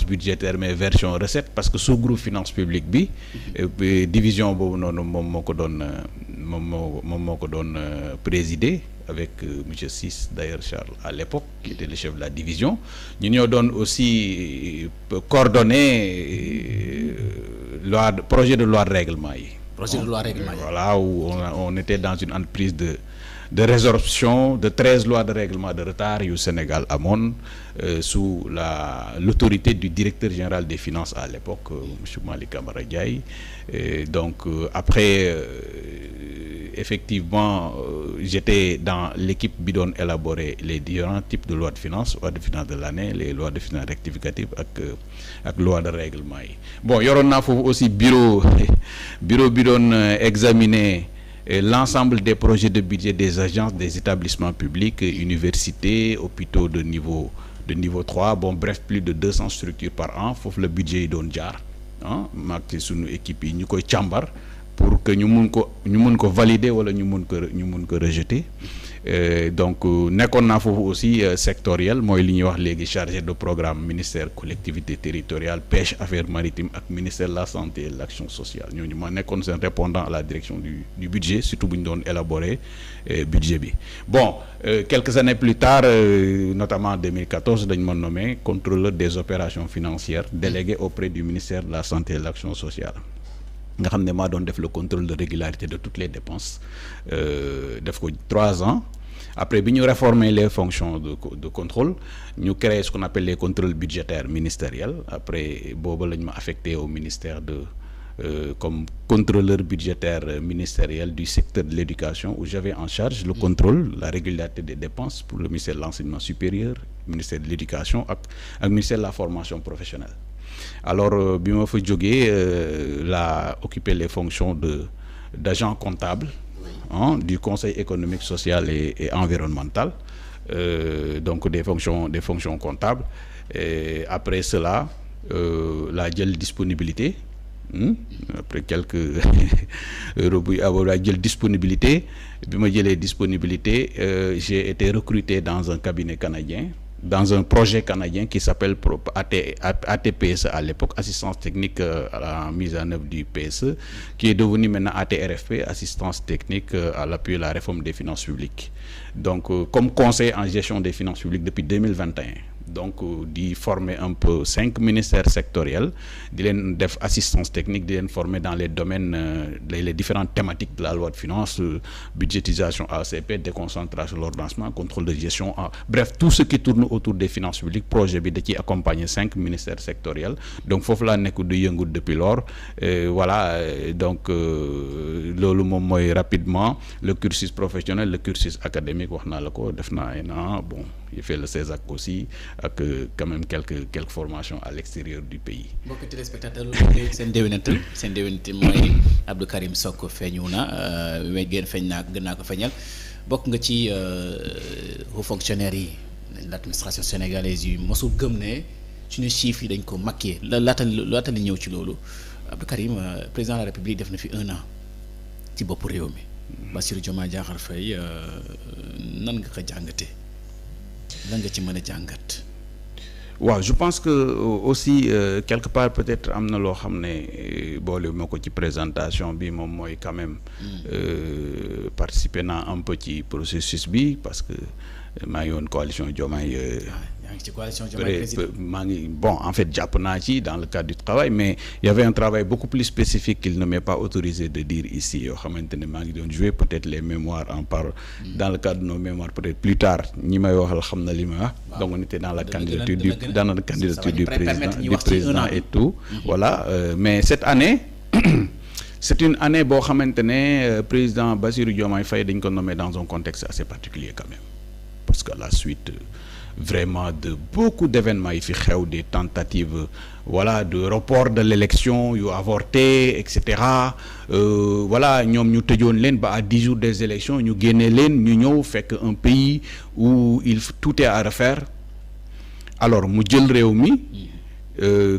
budgétaire mais version recette parce que sous-groupe finance publique bi division boobu noonu moom moo ko doon présider avec monsieur Ciss d'ailleurs Charles à l'époque qui était le chef de la division ñu ñoo doon aussi coordonner projet de loi de règlement yi. Projet de loi règlement yi. Voilà où on était dans une entreprise de résorption de 13 lois de règlement de retard yu Sénégal amoon sous l'autorité du directeur général des finances à l'époque monsieur Malick Camara Ndiaye donc après effectivement j'étais dans l'équipe bi doon élaborer les différents types de lois de finances de l'année les lois de finances rectificatives ak loi de règlement yi bon yoroon naa foofu aussi bureau bi doon examiner l'ensemble des projets de budget des agences des établissements publics universités hôpitaux de niveau 3 bon bref plus de 200 structures par an foofu le budget yi doon jaar maag sunu équipe yi ñu koy càmbar pour que ñu mun ko valider wala ñu mun ko rejeter donc nekkoon naa foofu aussi sectoriel mooy li ñuy wax léegi chargé de programme ministère collectivité territoriale pêche affaires maritimes ak ministère de la santé et de l'action sociale ñooñu ma nekkoon seen répondant à la direction du budget surtout bu ñu doon élaborer budget bi bon quelques années plus tard notamment en 2014 dañ ma nommé contrôleur des opérations financières délégué auprès du ministère de la santé et de l'action sociale nga xam ne maa doon def le contrôle de régularité de toutes les dépenses def ko 3 ans après bi ñu réformer les fonctions de contrôle ñu créer ce qu'on appelle les contrôles budgétaires ministériels après booba la ñu ma affecté au ministère comme contrôleur budgétaire ministériel du secteur de l'éducation où j'avais en charge le contrôle la régularité des dépenses pour le ministère de l'enseignement supérieur ministère de l'éducation ak ministère de la formation professionnelle alors bi ma fa jógee laa occupé les fonctions d'agent comptable du conseil économique social et environnemental donc des fonctions comptables et après cela laa jël disponibilité après quelques laa jël disponibilité bi ma jëlee disponibilité j'ai été recruté dans un cabinet canadien dans un projet canadien qui s'appelle ATPSE à l'époque, assistance technique à la mise en œuvre du PSE, qui est devenu maintenant ATRFP, assistance technique à l'appui de la réforme des finances publiques. Donc, comme conseil en gestion des finances publiques depuis 2021. Donc di former un peu 5 ministères sectoriels di leen def assistance technique di leen former dans les domaines les différentes thématiques de la loi de finances budgétisation ACP déconcentration l'ordonnancement contrôle de gestion bref tout ce qui tourne autour des finances publiques projet bi da ciy accompagner 5 ministères sectoriels donc foofu laa nekk du yëngu depuis lors voilà donc loolu moom mooy rapidement le cursus professionnel le cursus académique wax naa la ko def naa un an bon j'ai fait le CESAC aussi ak quand même quelques formations à l'extérieur du pays. mbokk téléspectateurs loolu seen déwénatal mooy Abdou Karim Sock feeñu na gën feeñ naa gën naa ko feeñal bokk nga ci hauts fonctionnaires yi l'administration sénégalaise yi mosul gëm ne suñu chiffres yi dañ ko maquillé laata li ñëw ci loolu Abdou Karim président de la République def na fi 1 an ci bopp réew mi Bassirou Diomaye Diakhar Faye nan nga ko jàngatee lan nga ci mën a jàngat. waaw je pense que aussi quelque part peut-être am na loo xam ne boole ma ko ci présentation bi moom mooy quand même participer naa un peu ci processus bi parce que maa ngi woon coalition Diomaye ci coalition Diomaye maa ngi bon en fait jàpp naa ci dans le cadre du travail mais il y avait un travail beaucoup plus spécifique qu'il ne m'est pas autorisé de dire ici yoo xamante ne maa ngi doon jouer peut-être les mémoires en parole dans le cadre de nos mémoires peut-être plus tard ñi may waxal xam na li ma wax donc on était dans la candidature du président et tout voilà mais cette année c'est une année boo xamante ne président Bassirou Diomaye Faye dañ ko nommé dans un contexte assez particulier quand même parce que à la suite vraiment de beaucoup d'événements yi fi xew des tentatives voilà de report de l'élection yu avorté et cetera voilà ñoom ñu tëjoon leen ba à 10 jours des élections ñu génne leen ñu ñëw fekk un pays où tout est à refaire alors mu jël réew mi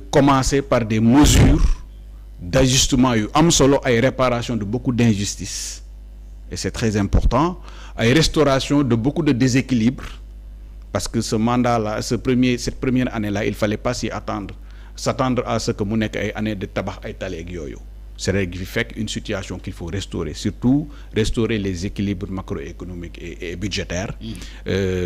commencer par des mesures d'ajustement yu am solo ay réparation de beaucoup d'injustices et c'est très important ay restauration de beaucoup de déséquilibres parce que ce mandat-là cette première année-là il fallait pas s'y attendre s'attendre à ce que mu nekk ay années de tabax ay tali ak yooyu c'est-à-dire qu'il fait une situation qu'il faut restaurer, surtout restaurer les équilibres macroéconomiques et budgétaires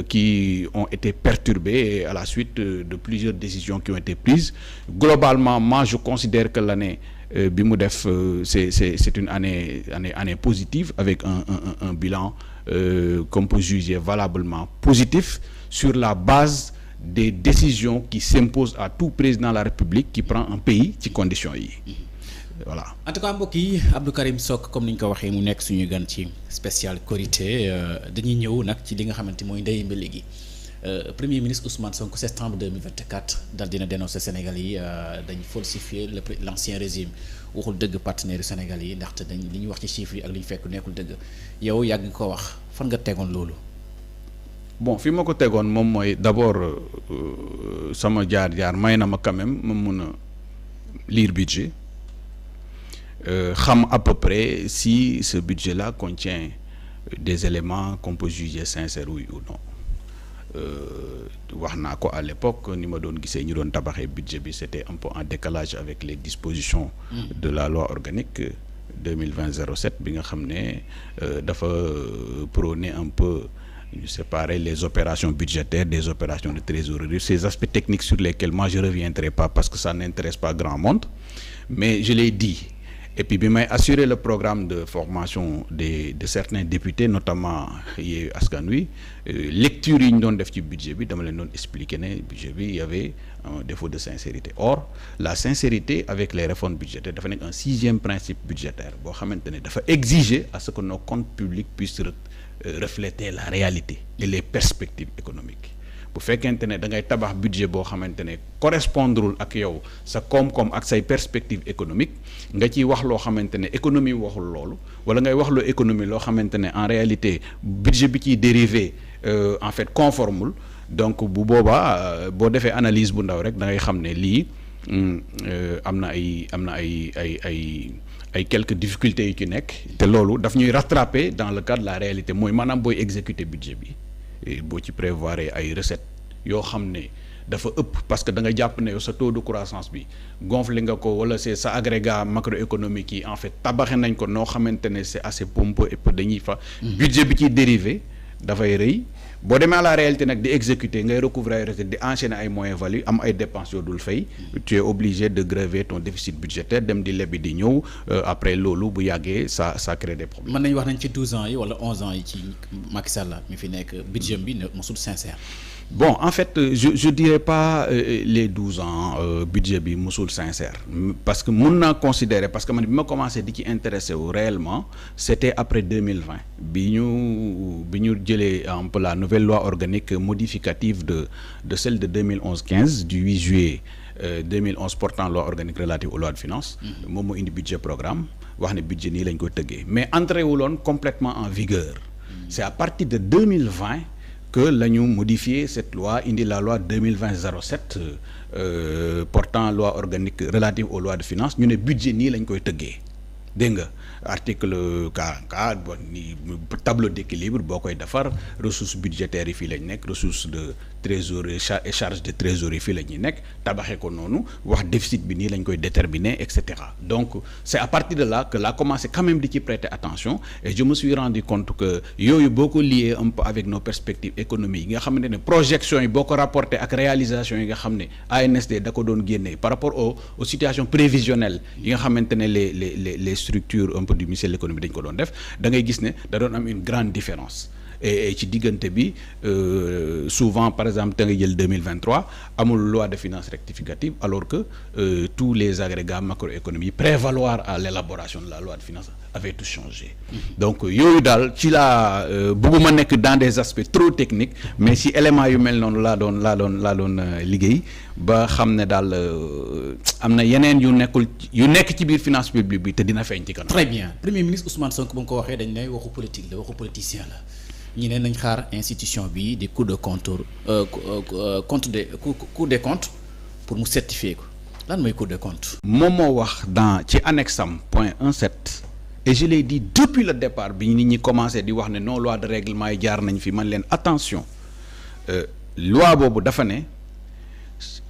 qui ont été perturbés à la suite de plusieurs décisions qui ont été prises. Globalement, moi je considère que l'année bi mu def c'est une année positive avec un bilan qu'on peut juger valablement positif sur la base des décisions qui s'imposent à tout président de la République qui prend un pays ci conditions yi. Voilà. En tout cas mbokk yi Abdou Karim Sock comme ni ñu ko waxee mu nekk suñu gan ci spécial Korité dañuy ñëw nag ci li nga xamante mooy ndey mba léegi premier ministre Ousmane Sonko septembre 2024 dal dina dénoncer Sénégal yi dañ falsifier l'ancien régime waxul dëgg partenaire Sénégal yi ndaxte dañ li ñuy wax ci chiffres yi ak li ñu fekk nekkul dëgg yow yàgg nga ko wax fan nga tegoon loolu. Bon fi ma ko tegoon moom mooy d'abord sama jaar may na ma quand même ma mun a lire budget xam à peu près si ce budget-là contient des éléments qu'on peut juger sincères oui ou non wax naa ko à l'époque ni ma doon gisee ñu doon tabaxee budget bi c'était un peu en décalage avec les dispositions de la loi organique 2020-07 bi nga xam ne dafa prôner un peu séparer les opérations budgétaires des opérations de trésorerie, ces aspects techniques sur lesquels moi je reviendrai pas parce que ça n'intéresse pas grand monde, mais je l'ai dit. Et puis bi may assurer le programme de formation de certains députés notamment Yewwi Askan Wi lecture yi ñu doon def ci budget bi dama leen doon expliquer ne budget bi il y avait un défaut de sincérité. Or la sincérité avec les réformes budgétaires dafa nekk un 6e principe budgétaire boo xamante ne dafa exiger à ce que nos comptes publics puissent refléter la réalité et les perspectives économiques. Bu fekkente ne da ngay tabax budget boo xamante ne correspondrul ak yow sa koom-koom ak say perspectives économiques nga ciy wax loo xamante ne économie waxul loolu wala ngay wax loo économie loo xamante ne en réalité budget bi ciy dérivé en fait conformul donc bu boobaa boo defee analyse bu ndaw rek da ngay xam ne lii am na ay quelques difficultés yu ci nekk te loolu daf ñuy rattraper dans le cadre de la réalité mooy maanaam booy exécuter budget bi boo ci prévoir ay recettes yoo xam ne dafa ëpp parce que da nga jàpp ne yow sa taux de croissance bi gonflé nga ko wala c'est sa agrégat macroéconomique yi en fait tabaxe nañ ko noo xamante ne c'est assez pompeux et peu dañuy fa budget bi ciy dérivé dafay rëy boo demee à la réalité nag di exécuter ngay recouvrer ay recettes di enchaîner ay moyens valus am ay dépenses yoo dul fay tu es obligé de grever ton déficit budgétaire dem di lebi di ñëw après loolu bu yàggee ça crée des problèmes. mën nañu wax nañ ci 12 ans yi wala 11 ans yi ci Macky Sall mi fi nekk budget bi mosul sincère. Bon en fait je dirais pas les 12 ans budget bi mosul sincère parce que mun naa considérer parce que man bi ma commencé di ci intéressé wu réellement c'était après 2020 bi ñu jëlee un peu la nouvelle loi organique modificative de celle de 2011-15 du 8 juillet 2011 portant loi organique relative aux lois de finances moom moo indi budget programme wax ne budget nii lañ ko tëggee mais entré wuloon complètement en vigueur c'est à partir de 2020 que la ñu modifier cette loi indi la loi 2020-07 portant loi organique relative aux lois de finances ñu ne budget nii lañ koy tëggee dégg nga article 44 bon ni tableau d'équilibre boo koy defar ressources budgétaires yi fii lañ nekk ressources de trésorerie et charge de trésorerie fii la ñuy nekk tabaxee ko noonu wax déficit bi nii lañ koy déterminer et cetera donc c'est à partir de là que la commencé quand même di ci prêter attention et je me suis rendu compte que yooyu boo ko lié un peu avec nos perspectives économiques yi nga xamante ne projections yi boo ko rapporté ak réalisation yi nga xam ne ANSD da ko doon génnee par rapport aux situations prévisionnelles yi nga xamante ne les structures un peu du ministère de l'économie dañ ko doon def da ngay gis ne da doon am une grande différence et ci diggante bi souvent par exemple da ngay jël 2023 amul loi de finances rectificative alors que tous les agrégats macroéconomiques prévaloir à l'élaboration de la loi de finances avaient tout changé donc yooyu daal ci laa bëgguma nekk dans des aspects trop techniques mais si éléments yu mel noonu laa doon liggéey ba xam ne daal am na yeneen yu nekk ci biir finance publique bi te dina feeñ ci kanam. Très bien premier ministre Ousmane Sonko ba nga ko waxee dañ ne waxu politique la waxu politicien la ñi ne nañ xaar institution bi di Cour des comptes pour mu certifier ko lan mooy Cour des comptes. moom moo wax ci annexe am point 1.7 et je l'ai dit depuis le départ bi nit ñi commencé di wax ne non loi de règlement yi jaar nañ fi man leen attention loi boobu dafa ne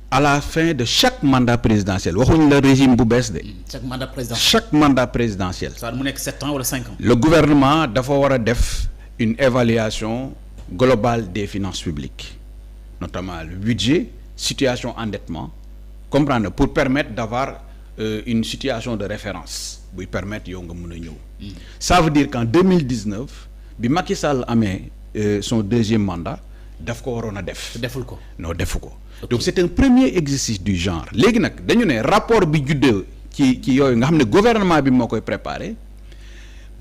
à la fin de chaque mandat présidentiel waxuñ la régime bu bees de. chaque mandat présidentiel. ça mu nekk 7 ans wala 5 ans. le gouvernement dafa war a def une évaluation globale des finances publiques notamment le budget situation endettement comprendre pour permettre d'avoir une situation de référence buy permettre yow nga mën a ñëw. ça veut dire qu'en 2019 bi Macky Sall amee son deuxième mandat daf ko waroon a def. deful ko non defu ko. donc c'est un premier exercice du genre léegi nag dañu ne rapport bi juddee ci yooyu nga xam ne gouvernement bi moo koy préparé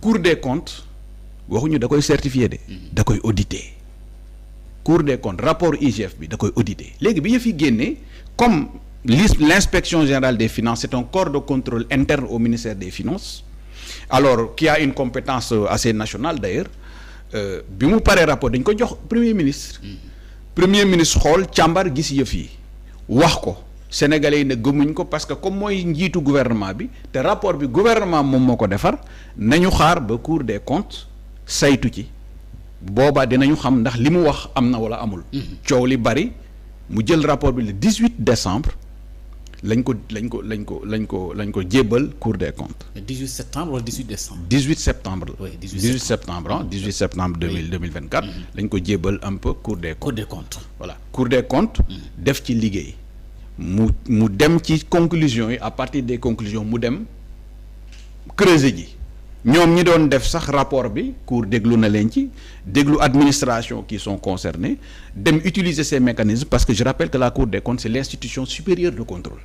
Cour des comptes waxuñu da koy certifier de. da koy auditer. Cour des comptes rapport IGF bi da koy auditer léegi bi ñu fi génnee comme l'inspection générale des finances c'est un corps de contrôle interne au ministère des finances alors qui a une compétence assez nationale d'ailleurs bi mu paree rapport dañ ko jox premier ministre. premier ministre xool càmbar gis yëf yi wax ko sénégalais yi ne gëmuñ ko parce que comme mooy njiitu gouvernement bi te rapport bi gouvernement moom moo ko defar nañu xaar ba Cour des comptes saytu ci boobaa dinañu xam ndax li mu wax am na wala amul. coow li bari mu jël rapport bi le 18 décembre lañ ko jébbal Cour des comptes. le 18 septembre wala 18 décembre. 18 septembre la. oui 18 septembre 18 septembre 2024. lañ ko jébbal un peu Cour des comptes. Cour des comptes. voilà Cour des comptes. def ci liggéey. mu dem ci conclusions yi à partir des conclusions mu dem creuser ji ñoom ñi doon def sax rapport bi Cour déglu na leen ci déglu administration qui sont concernées dem utiliser ces mécanismes parce que je rappelle que la Cour des comptes c'est l'institution supérieure de contrôle.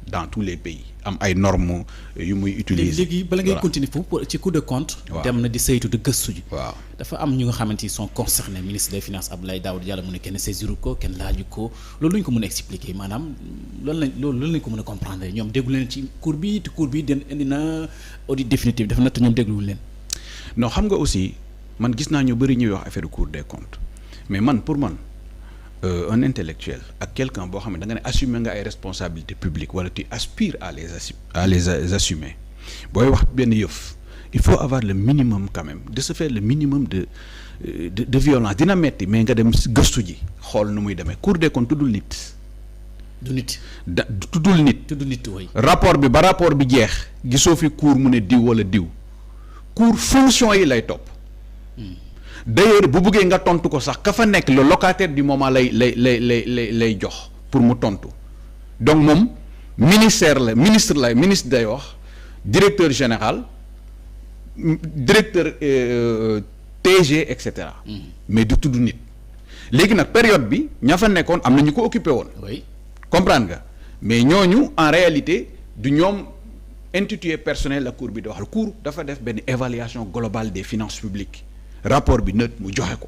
dans tous les pays am ay normes yu muy utiliser. léegi bala ngay continuer foofu ci Cour des comptes. dem na di saytu di gëstu ji. waaw dafa am ñu nga xamante ni sont concernés ministre des finances Abdoulaye Daouda Diallo mu ne kenn saisiru ko kenn laaju ko loolu lañ ko mën a expliquer maanaam loolu lañ ko mën a comprendre ñoom déglu leen ci cour bi te cour bi indi na audit définitif dafa natt ñoom dégluwul leen. non xam nga aussi man gis naa ñu bëri ñuy wax affaire Cour des comptes mais man pour man. Un intellectuel ak quelqu'un boo xam ne da nga ne assumer nga ay responsabilités publiques wala tu aspires à les assumer booy wax benn yëf il faut avoir le minimum quand même de se faire le minimum de violence dina metti mais nga dem gëstu ji xool nu muy demee Cour des comptes tuddul nit. du nit. tuddul nit. woy rapport bi ba rapport bi jeex gisoo fi cour mu ne diw wala diw cour fonction yi lay topp. d'ailleurs bu bëggee nga tontu ko sax ka fa nekk le locataire du moment lay jox pour mu tontu donc moom ministre day wax directeur général directeur TG et cetera. mais du tudd nit. léegi nag période bi ña fa nekkoon am na ñu ko occupé woon. oui comprendre nga mais ñooñu en réalité du ñoom intitulé personnel la cour bi di wax la cour dafa def benn évaluation globale des finances publiques. rapport bi nëtt mu joxe ko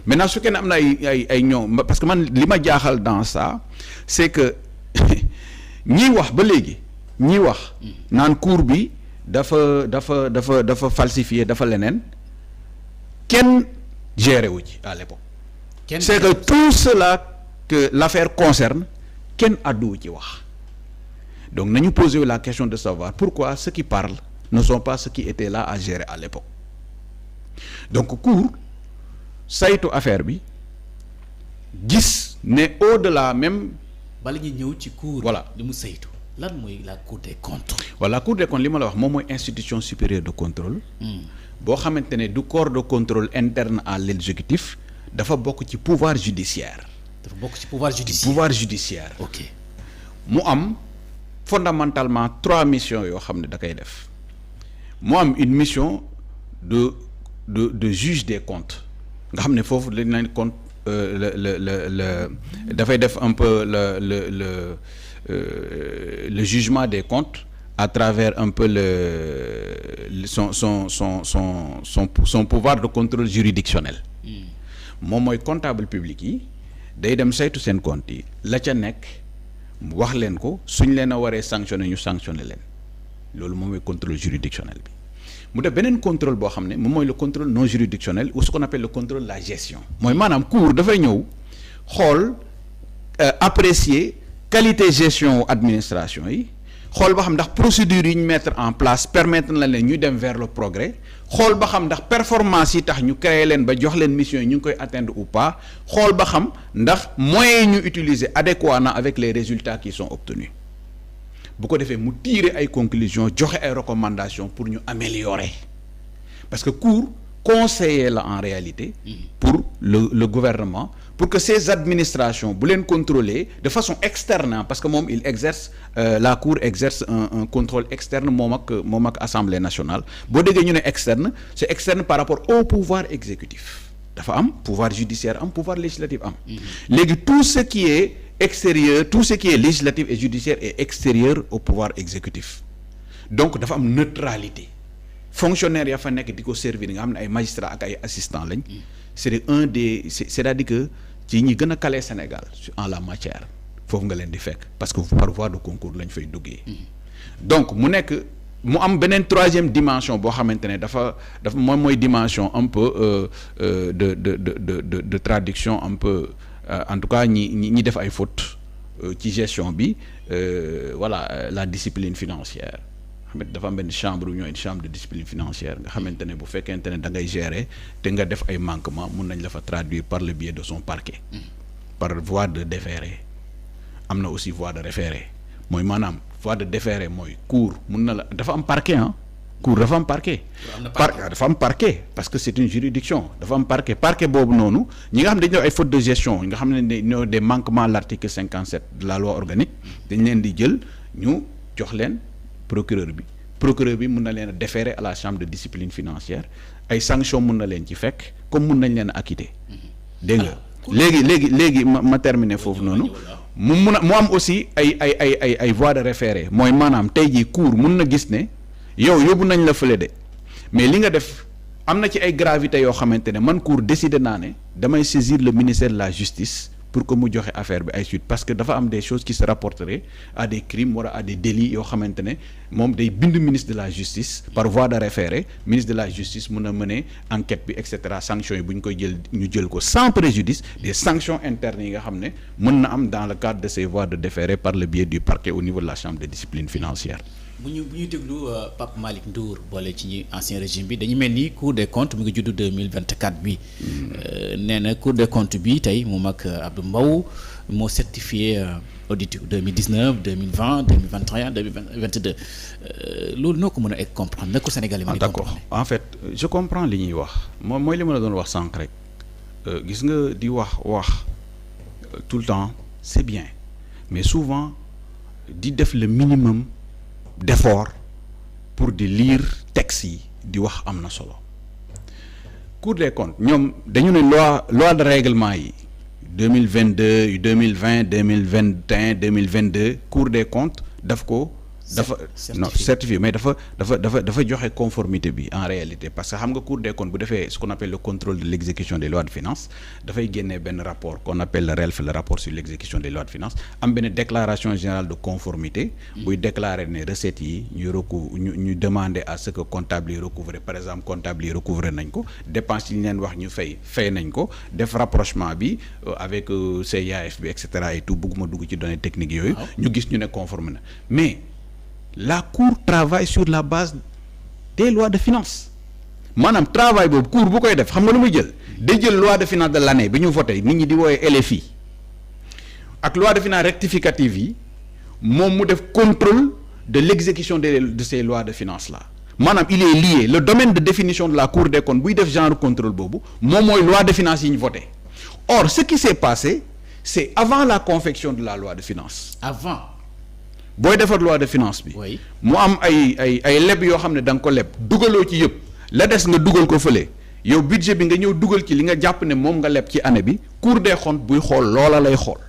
maintenant su kenn am na ay ñoom parce que man li ma jaaxal dans ça c'est que ñiy wax ba léegi ñiy wax naan cour bi dafa falsifié dafa leneen kenn géré wu ci à l'époque c'est que tout cela que l'affaire concerne kenn àdduwu ci wax donc nañu poser la question de savoir pourquoi ceux qui parlent ne sont pas ceux qui étaient là à gérer à l'époque donc cour saytu affaire bi gis ne au-delà même. bala ñuy ñëw ci cour. voilà li mu saytu lan mooy la Cour des comptes. voilà la Cour des comptes li ma la wax moom mooy institution supérieure de contrôle. boo xamante ne du corps de contrôle interne à l'exécutif dafa bokk ci pouvoir judiciaire. dafa bokk ci pouvoir judiciaire. ok mu am fondamentalement 3 missions yoo xam ne da koy def mu am une mission de juge des comptes nga xam ne foofu lañ leen compte dafay def un peu le jugement des comptes à travers un peu son pouvoir de contrôle juridictionnel. moom mooy comptable public yi day dem saytu seen compte yi la ca nekk wax leen ko suñ leen a waree sanctionner ñu sanctionner leen loolu moom mooy contrôle juridictionnel bi. mu def beneen contrôle boo xam ne moom mooy le contrôle non juridictionnel ou ce qu'on appelle le contrôle de la gestion mooy maanaam cour dafay ñëw xool apprécier qualité gestion administration yi xool ba xam ndax procédures yi ñu mettre en place permettre na leen ñu dem vers le progrès xool ba xam ndax performance yi tax ñu créer leen ba jox leen mission yi ñu ngi koy atteindre ou pas xool ba xam ndax moyens yi ñu utiliser adéquat na avec les résultats qui sont obtenus bu ko defee mu tirer ay conclusions joxe ay recommandations pour ñu améliorer parce que Cour conseiller la en réalité pour le gouvernement pour que ces administrations bu leen contrôler de façon externe parce que moom il exerce la Cour exerce un contrôle externe moom ak Assemblée nationale boo déggee ñu ne externe c'est externe par rapport au pouvoir exécutif dafa am pouvoir judiciaire am pouvoir législatif am léegi tout ce qui est extérieur tout ce qui est législatif et judiciaire est extérieur au pouvoir exécutif donc dafa am neutralité fonctionnaire ya fa nekk di ko servir nga xam ne ay magistrats ak ay assistants lañ c'est-à-dire que ci ñi gën a calé Sénégal en la matière foofu nga leen di fekk parce que par voie de concours lañ fay duggee donc mu am beneen troisième dimension boo xamante ne dafa moom mooy dimension un peu de traduction un peu en tout cas ñi def ay fautes ci gestion bi voilà la discipline financière xam dafa am benn chambre de discipline financière nga xamante ne bu fekkente ne da ngay gérer te nga def ay manquements mun nañ la fa traduire par le biais de son parquet par voie de déféré am na aussi voie de référé mooy maanaam voie de déféré mooy cour mun na la dafa am parquet cour dafa am parquet dafa am parquet parce que c'est une juridiction dafa am parquet boobu noonu ñi nga xam ne dañu def ay fautes de gestion nga xam ne ñoo des manquements à l'article 57 de la loi organique dañ leen di jël ñu jox leen procureur bi mun na leen a déférer à la chambre de discipline financière ay sanctions mun na leen ci fekk comme mun nañ leen a acquitter dégg nga léegi ma terminer foofu noonu mu am aussi ay voies de référé mooy maanaam tey jii cour mun na gis ne yow yóbbu nañ la fële de mais li nga def am na ci ay gravité yoo xamante ne man cour décider naa ne damay saisir le ministère de la justice pour que mu joxe affaire bi ay suite parce que dafa am des choses qui se rapporteraient à des crimes wala à des délits yoo xamante ne moom day bind ministre de la justice par voie de référé ministre de la justice mun a mener enquête bi et cetera sanctions yi bu ñu koy ñu jël ko sans préjudice des sanctions internes yi nga xam ne mën na am dans le cadre de ces voies de déféré par le biais du parquet au niveau de la chambre de discipline financière. bu ñuy déglu Pape Malick Ndour boole ci ñi ancien régime bi dañu mel ni Cour des comptes mu ngi judd 2024 bi nee na Cour des comptes bi tey moom ak Abdou Mbow moo certifié audit 2019 2020 2021 2022 loolu noo ko mën a comprendre na ko Sénégalais mën a comprendre. D'accord en fait je comprends li ñuy wax moom mooy li ma la doon wax sànq rek gis nga di wax tout le temps c'est bien mais souvent di def le minimum d'effort pour di lire texte yi di wax am na solo Cour des comptes ñoom dañu ne loi de règlement yi 2022 2020 2021 2022 Cour des comptes dafa certifié mais dafa joxe conformité bi en réalité parce que xam nga Cour des comptes bu defee ce qu'on appelle le contrôle de l'exécution des lois de finances dafay génnee benn rapport qu'on appelle le RELF le rapport sur l'exécution des lois de finances am benn déclaration générale de conformité buy déclarer ne recettes yi ñu demander à ce que comptable yi recouvrer par exemple comptable yi recouvrer nañ ko dépenses yi ñu leen wax ñu fay nañ ko def rapprochement bi avec CIAF bi et cetera et tout bëgguma dugg ci données techniques yooyu ñu gis ñu ne conforme na mais la Cour travaille sur la base des lois de finances maanaam travail boobu Cour bu koy def xam nga lu muy jël day jël loi de finances de l'année bi ñu voté nit ñi di woowee LFI ak loi de finances rectificative yi moom mu def contrôle de l'exécution de ces lois de finances là maanaam il est lié le domaine de définition de la Cour des comptes buy def genre contrôle boobu moom mooy loi de finances yi ñu voté or ce qui s'est passé c'est avant la confection de la loi de finances booy defar loi de finance bi mu am ay leb yoo xam ne da nga ko leb dugaloo ci yëpp la des nga dugal ko fële yow budget bi nga ñëw dugal ci li nga jàpp ne moom nga leb ci année bi Cour des comptes buy xool loola lay xool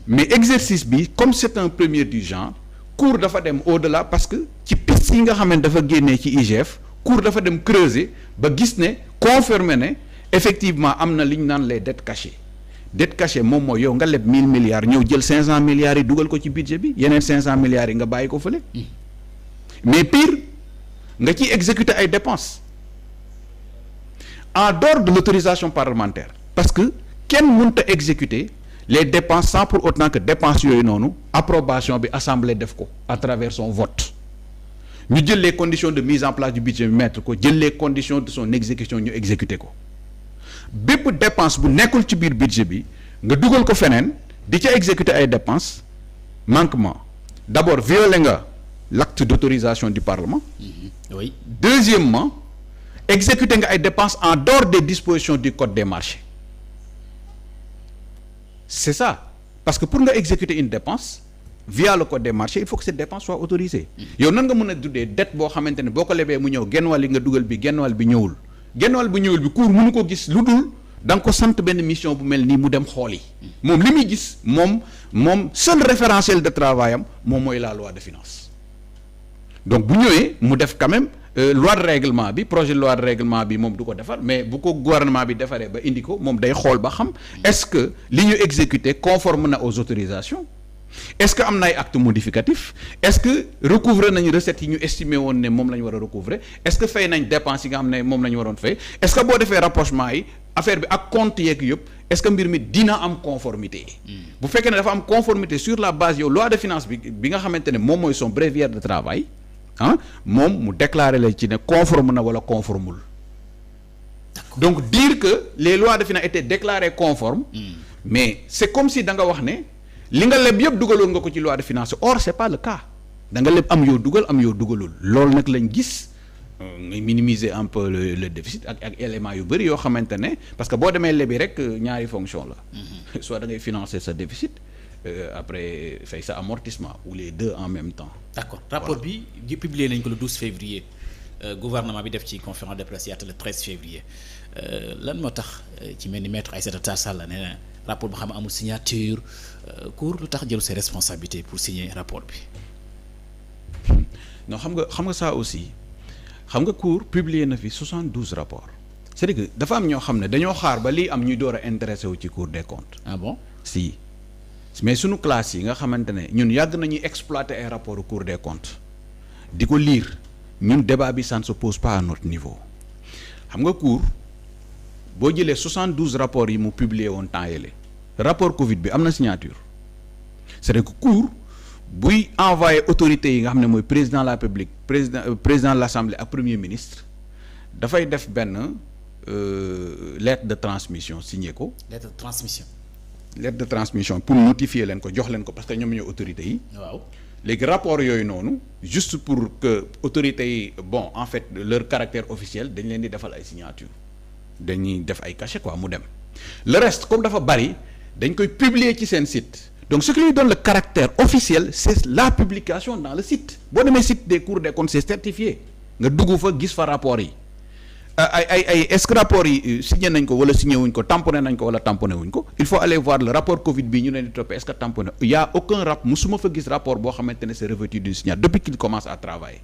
mais exercice bi comme c'est un premier du genre Cour dafa dem au-delà parce que ci piste yi nga xam ne dafa génnee ci IGF Cour dafa dem creuser ba gis ne confirmer ne effectivement am na li ñu naan les dettes cachées dette cachée moom mooy yow nga leb 1000 milliards ñëw jël 500 milliards yi dugal ko ci budget bi yeneen 500 milliards yi nga bàyyi ko fële mais pire nga ciy exécuter ay dépenses en dehors de l'autorisation parlementaire parce que kenn mënut a exécuter les dépenses sans pour autant que dépenses yooyu noonu approbation bi assemblée def ko à travers son vote ñu jël les conditions de mise en place du budget mettre ko jël les conditions de son exécution ñu exécuter ko bépp dépense bu nekkul ci biir budget bi nga dugal ko feneen di ca exécuter ay dépenses manquement d'abord violer nga l'acte d'autorisation du Parlement. Oui. Deuxièmement, exécuter nga ay dépenses en dehors des dispositions du code des marchés. C'est ça. Parce que pour nga exécuter une dépense via le code des marchés, il faut que cette dépense soit autorisée. yow nan nga mën a tuddee dette boo xamante ne boo ko lebee mu ñëw genn wàll li nga dugal bi genn wàll bi ñëwul genn wàll bi ñëwul bi cour mënu ko gis lu dul da nga ko sant benn mission bu mel nii mu dem xool yi moom li muy gis moom seul référentiel de travail am moom mooy la loi de finances. Donc bu ñëwee mu def quand même loi de règlement bi projet de loi de règlement bi moom du ko defar mais bu ko gouvernement bi defaree ba indi ko moom day xool ba xam est-ce que li ñu exécuté conforme na aux autorisations est-ce que am na ay actes modificatifs est-ce que recouvrer nañ recettes yi ñu estimé woon ne moom la ñu war a recouvrer est-ce que fay nañ dépenses yi nga xam ne moom la ñu waroon fay est-ce que boo defee rapprochement yi affaire bi ak compte yeeg yëpp est-ce que mbir mi dina am conformité bu fekkee ne dafa am conformité sur la base yow loi de finances bi nga xamante ne moom mooy son bréviaire de travail moom mu déclarer la ci ne conforme na wala conformul donc dire que les lois de finances étaient déclarées conformes mais c'est comme si da nga wax ne li nga leb yëpp dugaloon nga ko ci loi de finances or c'est pas le cas da nga leb am yoo dugal am yoo dugalul loolu nag lañ gis ngay minimiser un peu le déficit ak éléments yu bëri yoo xamante ne parce que boo demee lebi rek ñaari fonction la soit da ngay financer sa déficit après fay sa amortissement ou les deux en même temps. D'accord rapport bi publié nañ ko le 12 février gouvernement bi def ci conférence de presse yaata le 13 février lan moo tax ci mel ni maître Aïssata Tall Sall nee na rapport boo xam ne amul signature cour lu tax jël ses responsabilités pour signer rapport bi. non xam nga ça aussi xam nga cour publier na fi 72 rapports c'est-à-dire que dafa am ñoo xam ne dañoo xaar ba lii am ñuy door a intéressé wu ci cour des comptes. Ah bon si. mais sunu classe yi nga xamante ne ñun yàgg nañuy exploiter ay rapport Cour des comptes di ko lire ñun débat bi ça ne se pose pas à notre niveau xam nga cour boo jëlee 72 rapports yi mu publier woon temps yële rapport Covid bi am na signature c'est-à-dire que cour buy envoyer autorités yi nga xam ne mooy président de la République président de l'Assemblée ak premier ministre dafay def benn lettre de transmission signé ko. lettre de transmission pour notifier leen ko jox leen ko parce que ñoom ñooy autorités yi. waaw léegi rapport yooyu noonu juste pour que autorités yi bon en fait leur caractère officiel dañ leen di defal ay signature dañuy def ay cachet quoi mu dem le reste comme dafa bari dañ koy publier ci seen site donc ce qui lui donne le caractère officiel c'est la publication dans le site boo demee site des cours des comptes c'est certifié nga dugg fa gis fa rapport yi. est-ce que rapport yi signé nañ ko wala signé wuñ ko tamponné nañ ko wala tamponné wuñ ko il faut aller voir le rapport Covid bii ñu leen di toppee est-ce que tamponné il y a aucun musuma fa gis rapport boo xamante ne c'est revêtu d'une signature depuis qu'il commence à travailler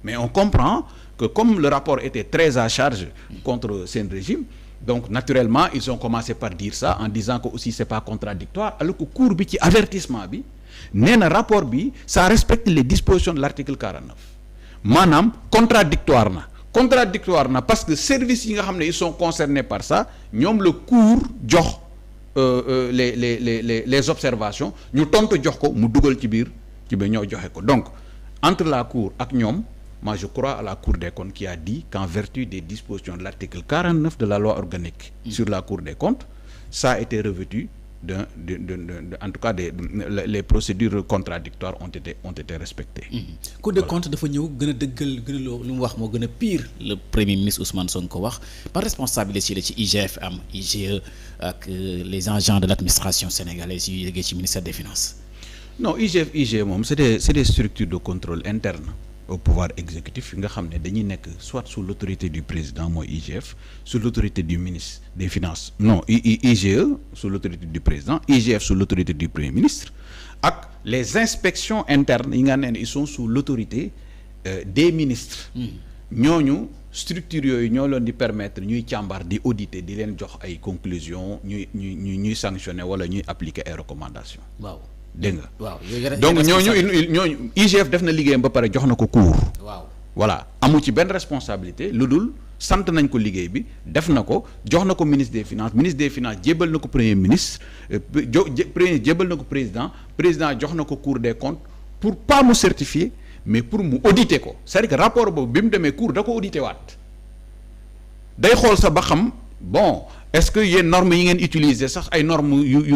mais on comprend que comme le rapport était très à charge contre seen régime donc naturellement ils ont commencé par dire ça en disant que aussi c'est pas contradictoire alors que cour bi ci avertissement bi nee na rapport bi ça respecte les dispositions de l'article 49 maanaam contradictoire na parce que services yi nga xam ne ils sont concernés par ça ñoom le cour jox les observations ñu tontu jox ko mu dugal ci biir ñoo joxe ko donc entre la cour ak ñoom moi je crois à la Cour des comptes qui a dit qu'en vertu des dispositions de l'article 49 de la loi organique sur la Cour des comptes ça a été revêtu en tout cas les procédures contradictoires ont été respectées. Cour des comptes dafa ñëw gën a dëggal gën a lu mu wax moo gën a pire le premier ministre Ousmane Sonko wax par responsabilité la ci IGF am IGE ak les agents de l'administration sénégalaise yu liggéey ci ministère des finances. non IGF IGE moom c'est des structures de contrôle interne au pouvoir exécutif nga xam ne dañuy nekk soit sous l'autorité du président mooy IGF sous l'autorité du ministre des finances non IGE sous l'autorité du président IGF sous l'autorité du premier ministre ak les inspections internes yi nga ne ils sont sous l'autorité des ministres ñooñu structures yooyu ñoo leen di permettre ñuy càmbar di auditer di leen jox ay conclusions ñuy sanctionner wala ñuy appliquer ay recommandations. waaw dégg nga. waaw donc ñooñu IGF def na liggéeyam ba pare jox na ko cour. waaw voilà amu ci benn responsabilité lu dul sant nañ ko liggéey bi def na ko jox na ko ministre des finances jébal na ko premier ministre jébal na ko président jox na ko cour des comptes pour pas mu certifier mais pour mu auditer ko c'est-à-dire que rapport boobu bi mu demee cour da ko auditer waat day xool sa ba xam bon est-ce que yéen normes yi ngeen utiliser sax ay normes yu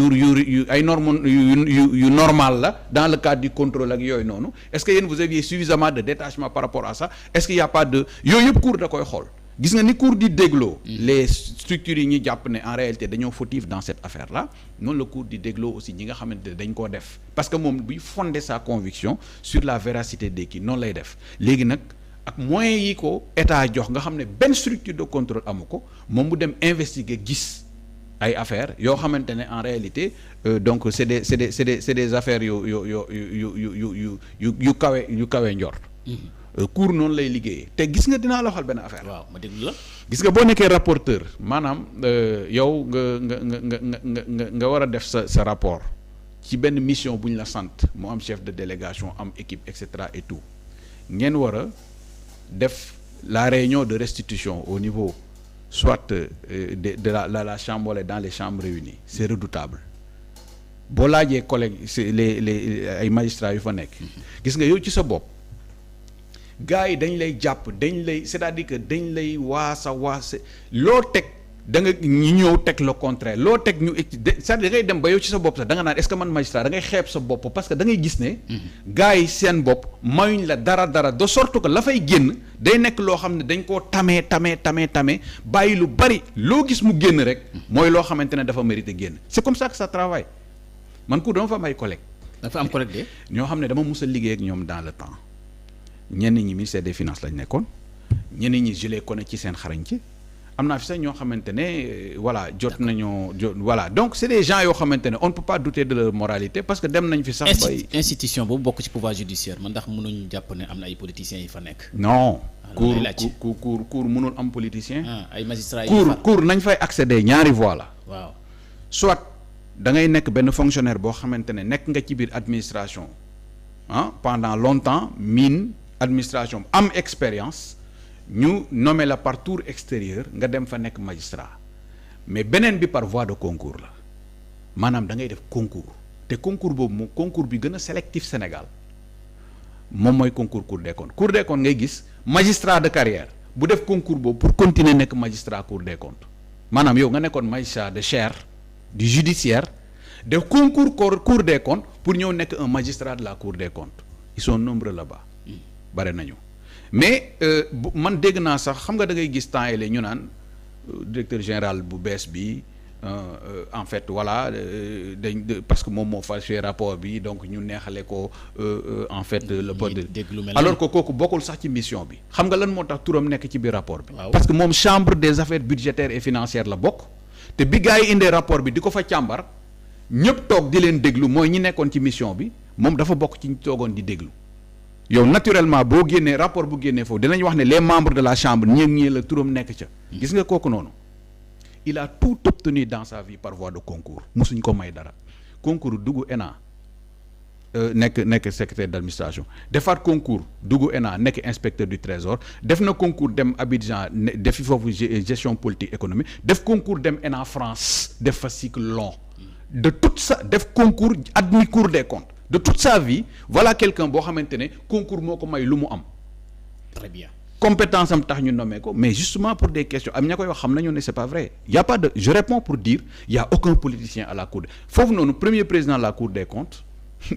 normal la dans le cadre du contrôle ak yooyu noonu est-ce que yéen vous aviez suffisamment de détachement par rapport à ça est-ce qu'il y a pas de yooyu yëpp cour da koy xool gis nga ni cour di dégloo les structures yi ñu jàpp ne en réalité dañoo fautif dans cette affaire là noonu la cour di dégloo aussi ñi nga xamante ne dañ koo def parce que moom buy fonder sa conviction sur la véracité des kii noonu lay def léegi nag ak moyens yi ko état jox nga xam ne benn structure de contrôle amu ko moom mu dem investiguer gis ay affaires yoo xamante ne en réalité donc c'est des affaires yu kawe njort cour noonu lay liggéeyee te gis nga dinaa la waxal benn affaire. waaw ma déglu la. gis nga boo nekkee rapporteur maanaam yow nga war a def sa rapport ci benn mission bu ñu la sant mu am chef de délégation am équipe et cetera et tout ngeen war a def la réunion de restitution au niveau soit de la chambre wala dans les chambres réunies c'est redoutable boo laajee collègues c'est les ay magistrats yu fa nekk gis nga yow ci sa bopp. gars yi dañ lay jàpp dañ lay c'est-à-dire que dañ lay waasa loo teg da nga ñu ñëw teg le contraire loo teg ñu c'est-à-dire da ngay dem ba yow ci sa bopp sax da nga naan est-ce que man magistrat da ngay xeeb sa bopp parce que da ngay gis ne gars yi seen bopp mayuñ la dara de sorte que la fay génn day nekk loo xam ne dañ koo tamee bàyyi lu bari loo gis mu génn rek mooy loo xamante ne dafa mérité génn c'est comme ça que ça travaille man ku dama fa am ay collègues dafa am collègue de ñoo xam ne dama mus a liggéey ak ñoom dans le temps ñenn ñi ministère des finances lañ nekkoon ñenn ñi je les connais ci seen xarañ ci am naa fi sax ñoo xamante ne voilà voilà donc c'est des gens yoo xamante ne on ne peut pas douter de leur moralité parce que dem nañ fi sax bay institution boobu bokk ci pouvoir judiciaire man ndax mënuñ jàpp ne am na ay politiciens yi fa nekk. non cour mënul am politicien ay magistrats yi cour nañ fay accéder ñaari voies la waaw soit da ngay nekk benn fonctionnaire boo xamante ne nekk nga ci biir administration pendant longtemps administration am expérience ñu nommé la par tour extérieur nga dem fa nekk magistrat mais beneen bi par voie de concours la maanaam da ngay def concours te concours boobu moom concours bi gën a sélectif Sénégal moom mooy concours Cour des comptes ngay gis magistrat de carrière bu def concours boobu pour continuer nekk magistrat Cour des comptes maanaam yow nga nekkoon magistrat de chaire du judiciaire def concours Cour des comptes pour ñëw nekk un magistrat de la Cour des comptes ils sont nombreux là-bas bare nañu mais man dégg naa sax xam nga da ngay gis temps yii ñu naan directeur général bu bees bi en fait voilà parce que moom moo falsifié rapport bi donc ñu neexale ko en fait le poste alors que kooku bokkul sax ci mission bi xam nga lan moo tax turam nekk ci biir rapport bi parce que moom chambre des affaires budgétaires et financières la bokk te bi gars yi indee rapport bi di ko fa càmbar ñëpp toog di leen déglu mooy ñi nekkoon ci mission bi moom dafa bokk ci ñu toogoon di déglu yow naturellement boo génnee rapport bu génnee foofu dinañ wax ne les membres de la chambre ñii la turam nekk ca gis nga kooku noonu il a tout obtenu dans sa vie par voie de concours musuñ ko may dara concours dugg ENA nekk secrétaire d'administration defaat concours dugg ENA nekk inspecteur du trésor def na concours dem Abidjan defi foofu gestion politique économique def concours dem ENA France def fa cycle long de toute sa def concours admis Cour des comptes de toute sa vie voilà quelqu'un boo xamante ne concours moo ko may lu mu am. très bien compétence am tax ñu nommé ko mais justement pour des questions am ña koy wax xam nañu ne c'est pas vrai y a pas de je réponds pour dire y a aucun politicien à la cour foofu noonu premier président de la Cour des comptes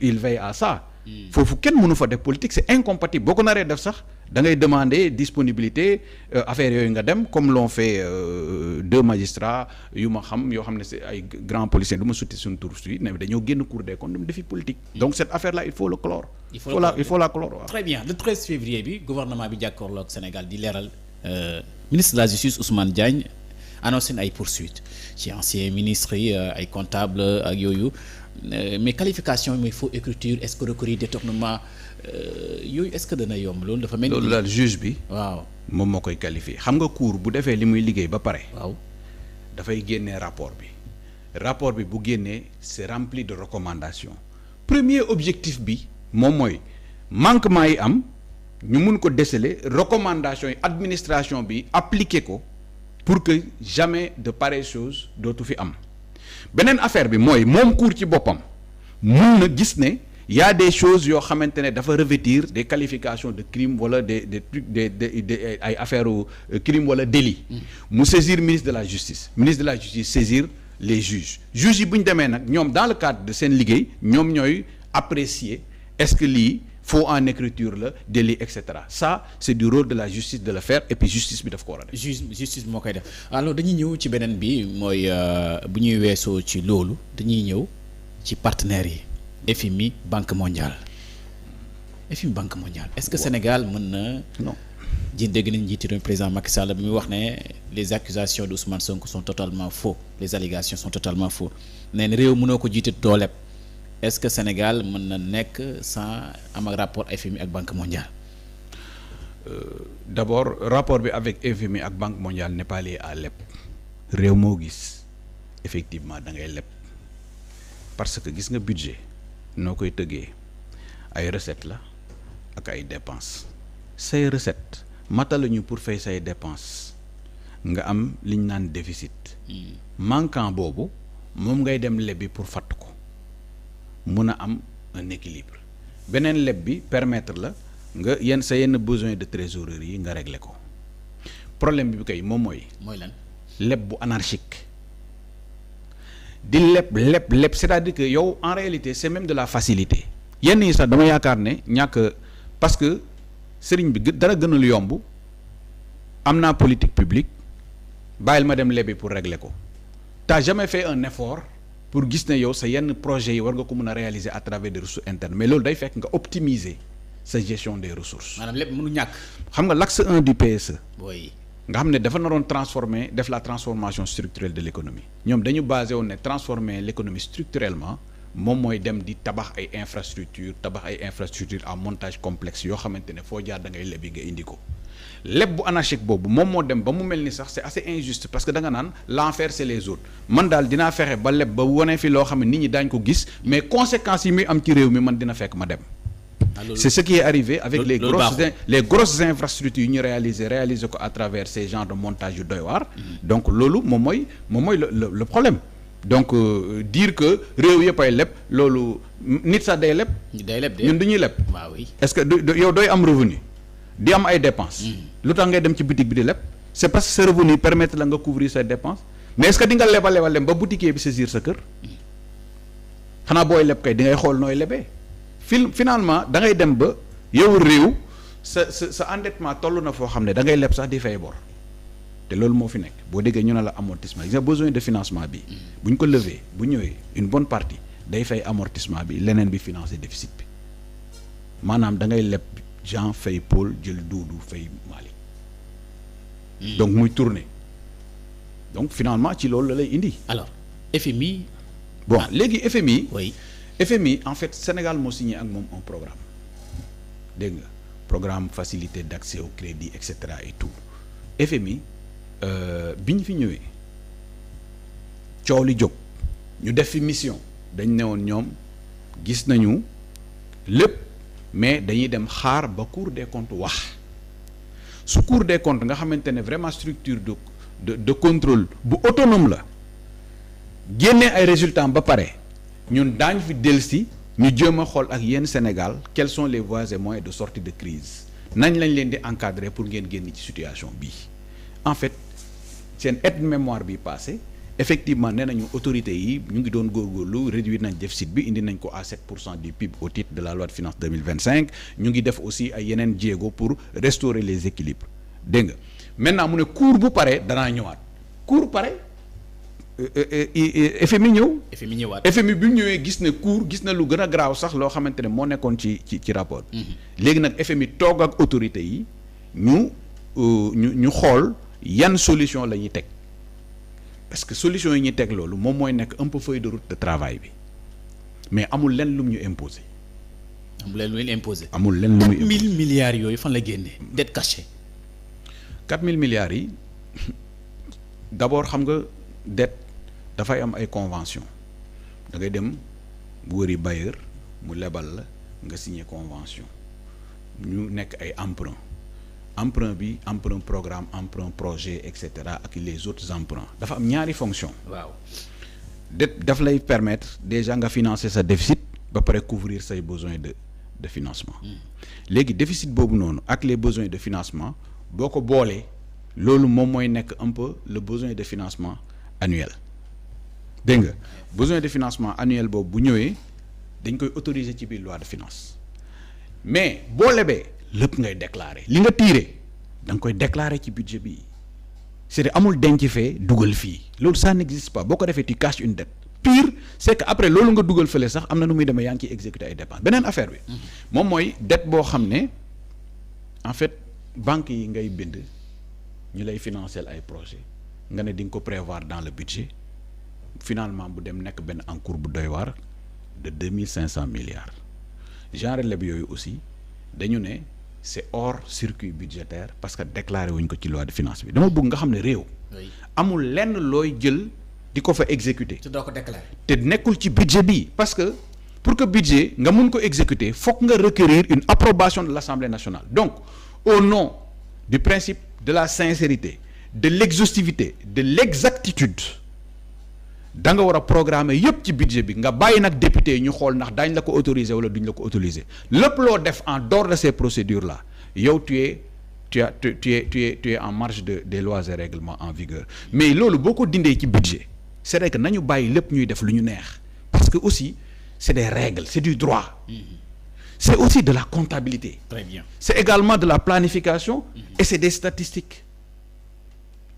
il veille à ça. foofu kenn mënu fa def politique c'est incompatible boo ko naree def sax da ngay demander disponibilité affaire yooyu nga dem comme l'ont fait deux magistrats yu ma xam yoo xam ne c'est ay grands policiers du ma sutti suñu tur si ne dañoo génn Cour des comptes dem defi politique. donc cette affaire là il faut le clore. il faut la clore waaw. très bien le 13 février bi gouvernement bi jàkkaarloo ak Sénégal di leeral ministre de la justice Ousmane Diagne annoncé na ay poursuites ci anciens ministres yi ay comptables ak yooyu. mais qualification mooy faux écriture escroquerie détournement yooyu est-ce que dana yomb loolu dafa mel ni. loolu daal juge bi. waaw moom moo koy qualifier xam nga cour bu defee li muy liggéey ba pare. waaw dafay génnee rapport bi bu génnee c'est rempli de recommandations premier objectif bi moom mooy manquement yi am ñu mun ko déceler recommandation yi administration bi appliquer ko pour que jamais de pareilles choses dootu fi am beneen affaire bi mooy moom cour ci boppam mun na gis ne y a des choses yoo xamante ne dafa revêtir des qualifications de crime wala des trucs des ay affaires crime wala délit mu saisir ministre de la justice saisir les juges yi bu ñu demee nag ñoom dans le cadre de seen liggéey ñoom ñooy apprécier est-ce que lii faux en écriture la délit et cetera ça c'est du rôle de la justice de le faire et puis justice bi daf ko war a def. justice moo koy def alors dañuy ñëw ci beneen bi mooy bu ñuy weesoo ci loolu dañuy ñëw ci partenaires yi FMI Banque mondiale est-ce que Sénégal mën na. non ji dégg nañ njiitu réew président Macky Sall bi muy wax ne les accusations d'Ousmane Sonko sont totalement faux les allégations sont totalement faux nee na réew mënoo ko jiite dooleb. Est-ce que Sénégal mën na nekk sans am ak rapport FMI ak Banque mondiale. D'abord rapport bi avec FMI ak Banque mondiale n'est pas lié à leb réew moo gis effectivement da ngay leb parce que gis nga budget noo koy tëggee ay recettes la ak ay dépenses say recettes mataluñu pour fay say dépenses nga am li ñu naan déficit manquant boobu moom ngay dem lebi pour fatt ko. mun a am un équilibre beneen leb bi permettre la nga yenn besoin de trésorerie yi nga régler ko problème bi kay moom mooy lan leb bu anarchique di leb c'est-à-dire que yow en réalité c'est même de la facilité yenn yi sax dama yaakaar ne ñàkk parce que sëriñ bi dara gënul yomb am naa politique publique bàyyil ma dem lebi pour régler ko t'as jamais fait un effort pour gis ne yow sa yenn projet yi war nga ko mën a réaliser à travers des ressources internes mais loolu day fekk nga optimiser sa gestion des ressources. maanaam lépp mënu ñàkk. xam nga l'axe 1 du PSE. oui. nga xam ne dafa naroon def la transformation structurelle de l'économie ñoom dañu basé woon ne transformer l'économie structurellement moom mooy dem di tabax ay infrastructures à montage complexe yoo xamante ne foo jaar da ngay lebi nga indi ko. leb bu anarchique boobu moom moo dem ba mu mel ni sax c'est assez injuste parce que da nga naan l'enfer c'est les autres man daal dinaa fexe ba leb ba wane fi loo xam ne nit ñi daañ ko gis mais conséquences yi muy am ci réew mi man dina fekk ma dem. C'est ce qui est arrivé avec les grosses infrastructures yu ñu réaliser ko à travers ces genres de montage yu doy waar. donc loolu moom mooy le problème. donc dire que réew yëpp ay leb loolu nit sax day leb. ñun du ñuy leb. waaw oui. est-ce que yow doy am revenu. di am ay dépenses. lu tax ngay dem ci boutique bi di leb c'est parce que sa revenu permettre la nga couvrir ses dépenses mais est-ce que di nga lebal ba boutiquier bi saisir sa kër xanaa booy leb kay di ngay xool nooy lebee finalement da ngay dem ba yow réew sa endettement toll na foo xam ne da ngay leb sax di fay bor te loolu moo fi nekk boo déggee ñu ne la amortissement il y a besoin de financement bi bu ñu ko lever bu ñëwee une bonne partie day fay amortissement bi leneen bi financer déficit bi maanaam da ngay leb Jean fay Paul jël Doudou fay Malick donc muy tourner donc finalement ci loolu la lay indi. alors FMI. bon léegi FMI. oui FMI en fait Sénégal moo signé ak moom un programme dégg nga programme facilité d'accès au crédit et cetera et tout FMI bi ñu fi ñëwee coow li jóg ñu def fi mission dañ ne woon ñoom gis nañu lépp. mais dañuy dem xaar ba Cour des comptes wax su Cour des comptes nga xamante ne vraiment structure de contrôle bu autonome la génnee ay résultats ba pare ñun daañu fi dellusi ñu jéem a xool ak yéen Sénégal quelles sont les voies et moyens de sortie de crise nañ lañ leen di encadrer pour ngeen génn ci situation bii en fait seen aide-mémoire bi passé effectivement nee nañu autorités yi ñu ngi doon góorgóorlu réduire nañ déficit bi indi nañ ko à 7% du PIB au titre de la loi de finances 2025 ñu ngi def aussi ay yeneen jéego pour restaurer les équilibres dégg nga maintenant mu ne cours bu pare danaa ñëwaat cours pare FMI ñëwaat FMI bi mu ñëwee gis ne cours gis na lu gën a graaw sax loo xamante ne moo nekkoon ci rapport léegi nag FMI toog ak autorités yi ñu xool yan solution la ñuy teg parce que solution yi ñuy teg loolu moom mooy nekk un peu feuille de route de travail bi mais amul lenn lu mu ñu imposer. amul lenn lu mu imposer. amul lenn lu mu 4000 milliards yooyu fan la génnee dette cachée. 4000 milliards yi d'abord xam nga dette dafay am ay convention da ngay dem bu wëri bailleur mu lebal la nga signer convention ñu nekk ay emprunt bi emprunt programme emprunt projet et cetera ak les autres emprunts dafa am ñaari fonction waaw daf lay permettre déjà nga financer sa déficit ba pare couvrir say besoins de financement léegi déficit boobu noonu ak les besoins de financement boo ko boolee loolu moom mooy nekk un peu le besoin de financement annuel dégg nga besoin de financement annuel boobu bu ñëwee dañ koy autoriser ci biir loi de finance mais boo lebee lépp ngay déclarer li nga tiré da nga koy déclarer ci budget bi c'est-à-dire amul denc fee dugal fii loolu ça n'existe pas boo ko defee tu caches une dette pire c'est que après loolu nga dugal fële sax am na nu muy demee yaa ngi ciy exécuter ay dépenses beneen affaire bi moom mooy dette boo xam ne en fait banques yi ngay bind ñu lay financer ay projet nga ne di nga ko prévoir dans le budget finalement bu dem nekk benn encours bu doy waar de 2500 milliards genre leb yooyu aussi dañu ne c'est hors circuit budgétaire parce que déclaré wuñ ko ci loi de finance bi dama bëgg nga xam ne réew amul lenn looy jël di ko fa exécuter te doo ko déclarer te nekkul ci budget bi parce que pour que budget nga mun ko exécuter fokk nga requérir une approbation de l'Assemblée nationale donc au nom du principe de la sincérité de l'exhaustivité de l'exactitude da nga war a programmer yépp ci budget bi nga bàyyi nag député ñu xool ndax daañ la ko autoriser wala duñ la ko autoriser lépp loo def en dehors de ces procédures là yow tu es en marge des lois et règlements en vigueur mais loolu boo ko dindee ci budget c'est vrai que nañu bàyyi lépp ñuy def lu ñu neex parce que aussi c'est des règles c'est du droit c'est aussi de la comptabilité très bien c'est également de la planification et c'est des statistiques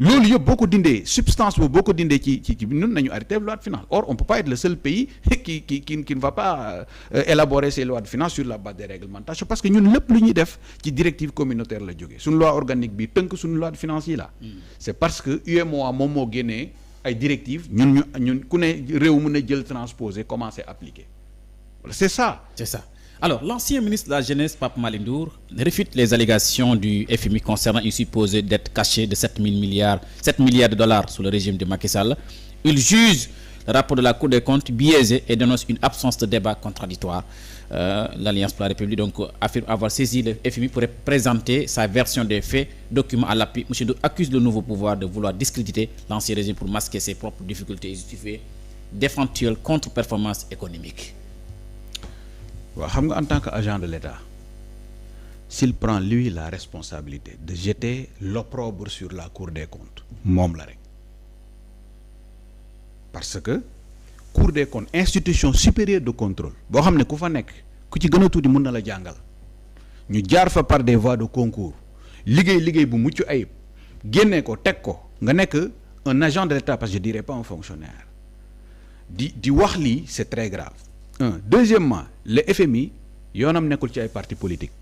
loolu yëpp boo ko dindee substance boobu boo ko dindee ci ñun nañu arrêter loi de finance or on peut pas être le seul pays qui ne va pas élaborer ces lois de finance sur la base des réglementations parce que ñun lépp lu ñuy def ci directive communautaire la jógee suñu loi organique bi tënk suñu loi de finance yi la c'est parce que UEMOA moom moo génnee ay directives ñun ku ne réew mën a jël transposer commencer appliquer voilà c'est ça Alors, l'ancien ministre de la Jeunesse, Pape Malick Ndour, réfute les allégations du FMI concernant une supposée dette cachée de 7 milliards de dollars sous le régime de Macky Sall. Il juge le rapport de la Cour des comptes biaisé et dénonce une absence de débat contradictoire. L'Alliance pour la République donc affirme avoir saisi le FMI pour présenter sa version des faits, document à l'appui. M. Ndour accuse le nouveau pouvoir de vouloir discréditer l'ancien régime pour masquer ses propres difficultés et justifier d'éventuelles contre-performances économiques. waaw xam nga en tant qu'agent de l'État s'il prend lui la responsabilité de jeter l'opprobre sur la Cour des comptes moom la rek parce que Cour des comptes institution supérieure de contrôle boo xam ne ku fa nekk ku ci gën a tuuti mën na la jàngal ñu jaar fa par des voies de concours liggéey bu mucc ayib génnee ko teg ko nga nekk un agent de l'État parce que je dirais pas un fonctionnaire di wax lii c'est très grave deuxièmement le FMI yoonam nekkul ci ay partis politiques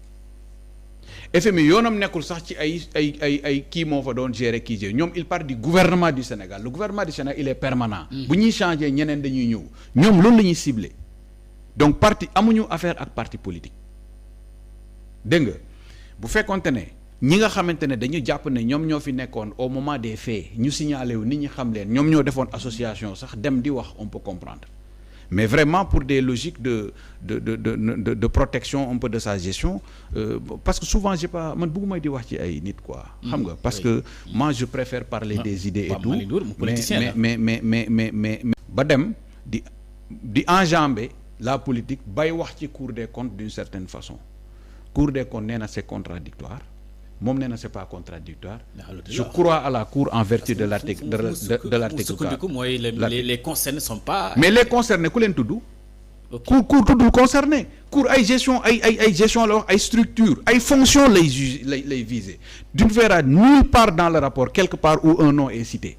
FMI yoonam nekkul sax ci ay kii moo fa doon gérer kii gérer ñoom il part du gouvernement du Sénégal le gouvernement du Sénégal il est permanent bu ñuy changer ñeneen dañuy ñëw ñoom loolu la ñuy cibler donc parti amuñu affaire ak parti politique dégg nga bu fekkonte ne ñi nga xamante ne dañu jàpp ne ñoom ñoo fi nekkoon au moment des faits ñu signalé wu nit ñi xam leen ñoom ñoo defoon association sax dem di wax on peut comprendre mais vraiment pour des logiques de protection un peu de sa gestion parce que souvent j'ai pas man bëgguma di wax ci ay nit quoi xam nga parce que moi je préfère parler des idées et tout mais ba dem di enjamber la politique bay wax ci Cour des comptes d'une certaine façon Cour des comptes nee na c'est contradictoire moom nee na c'est pas contradictoire je crois à la Cour en vertu de l'article de l'article 4 mooy les concernés ne sont pas mais les concernés ku leen tudd Cour tuddul concerné Cour ay gestion ay gestion la wax ay structure ay fonction lay viser tu ne verras nulle part dans le rapport quelque part où un nom est cité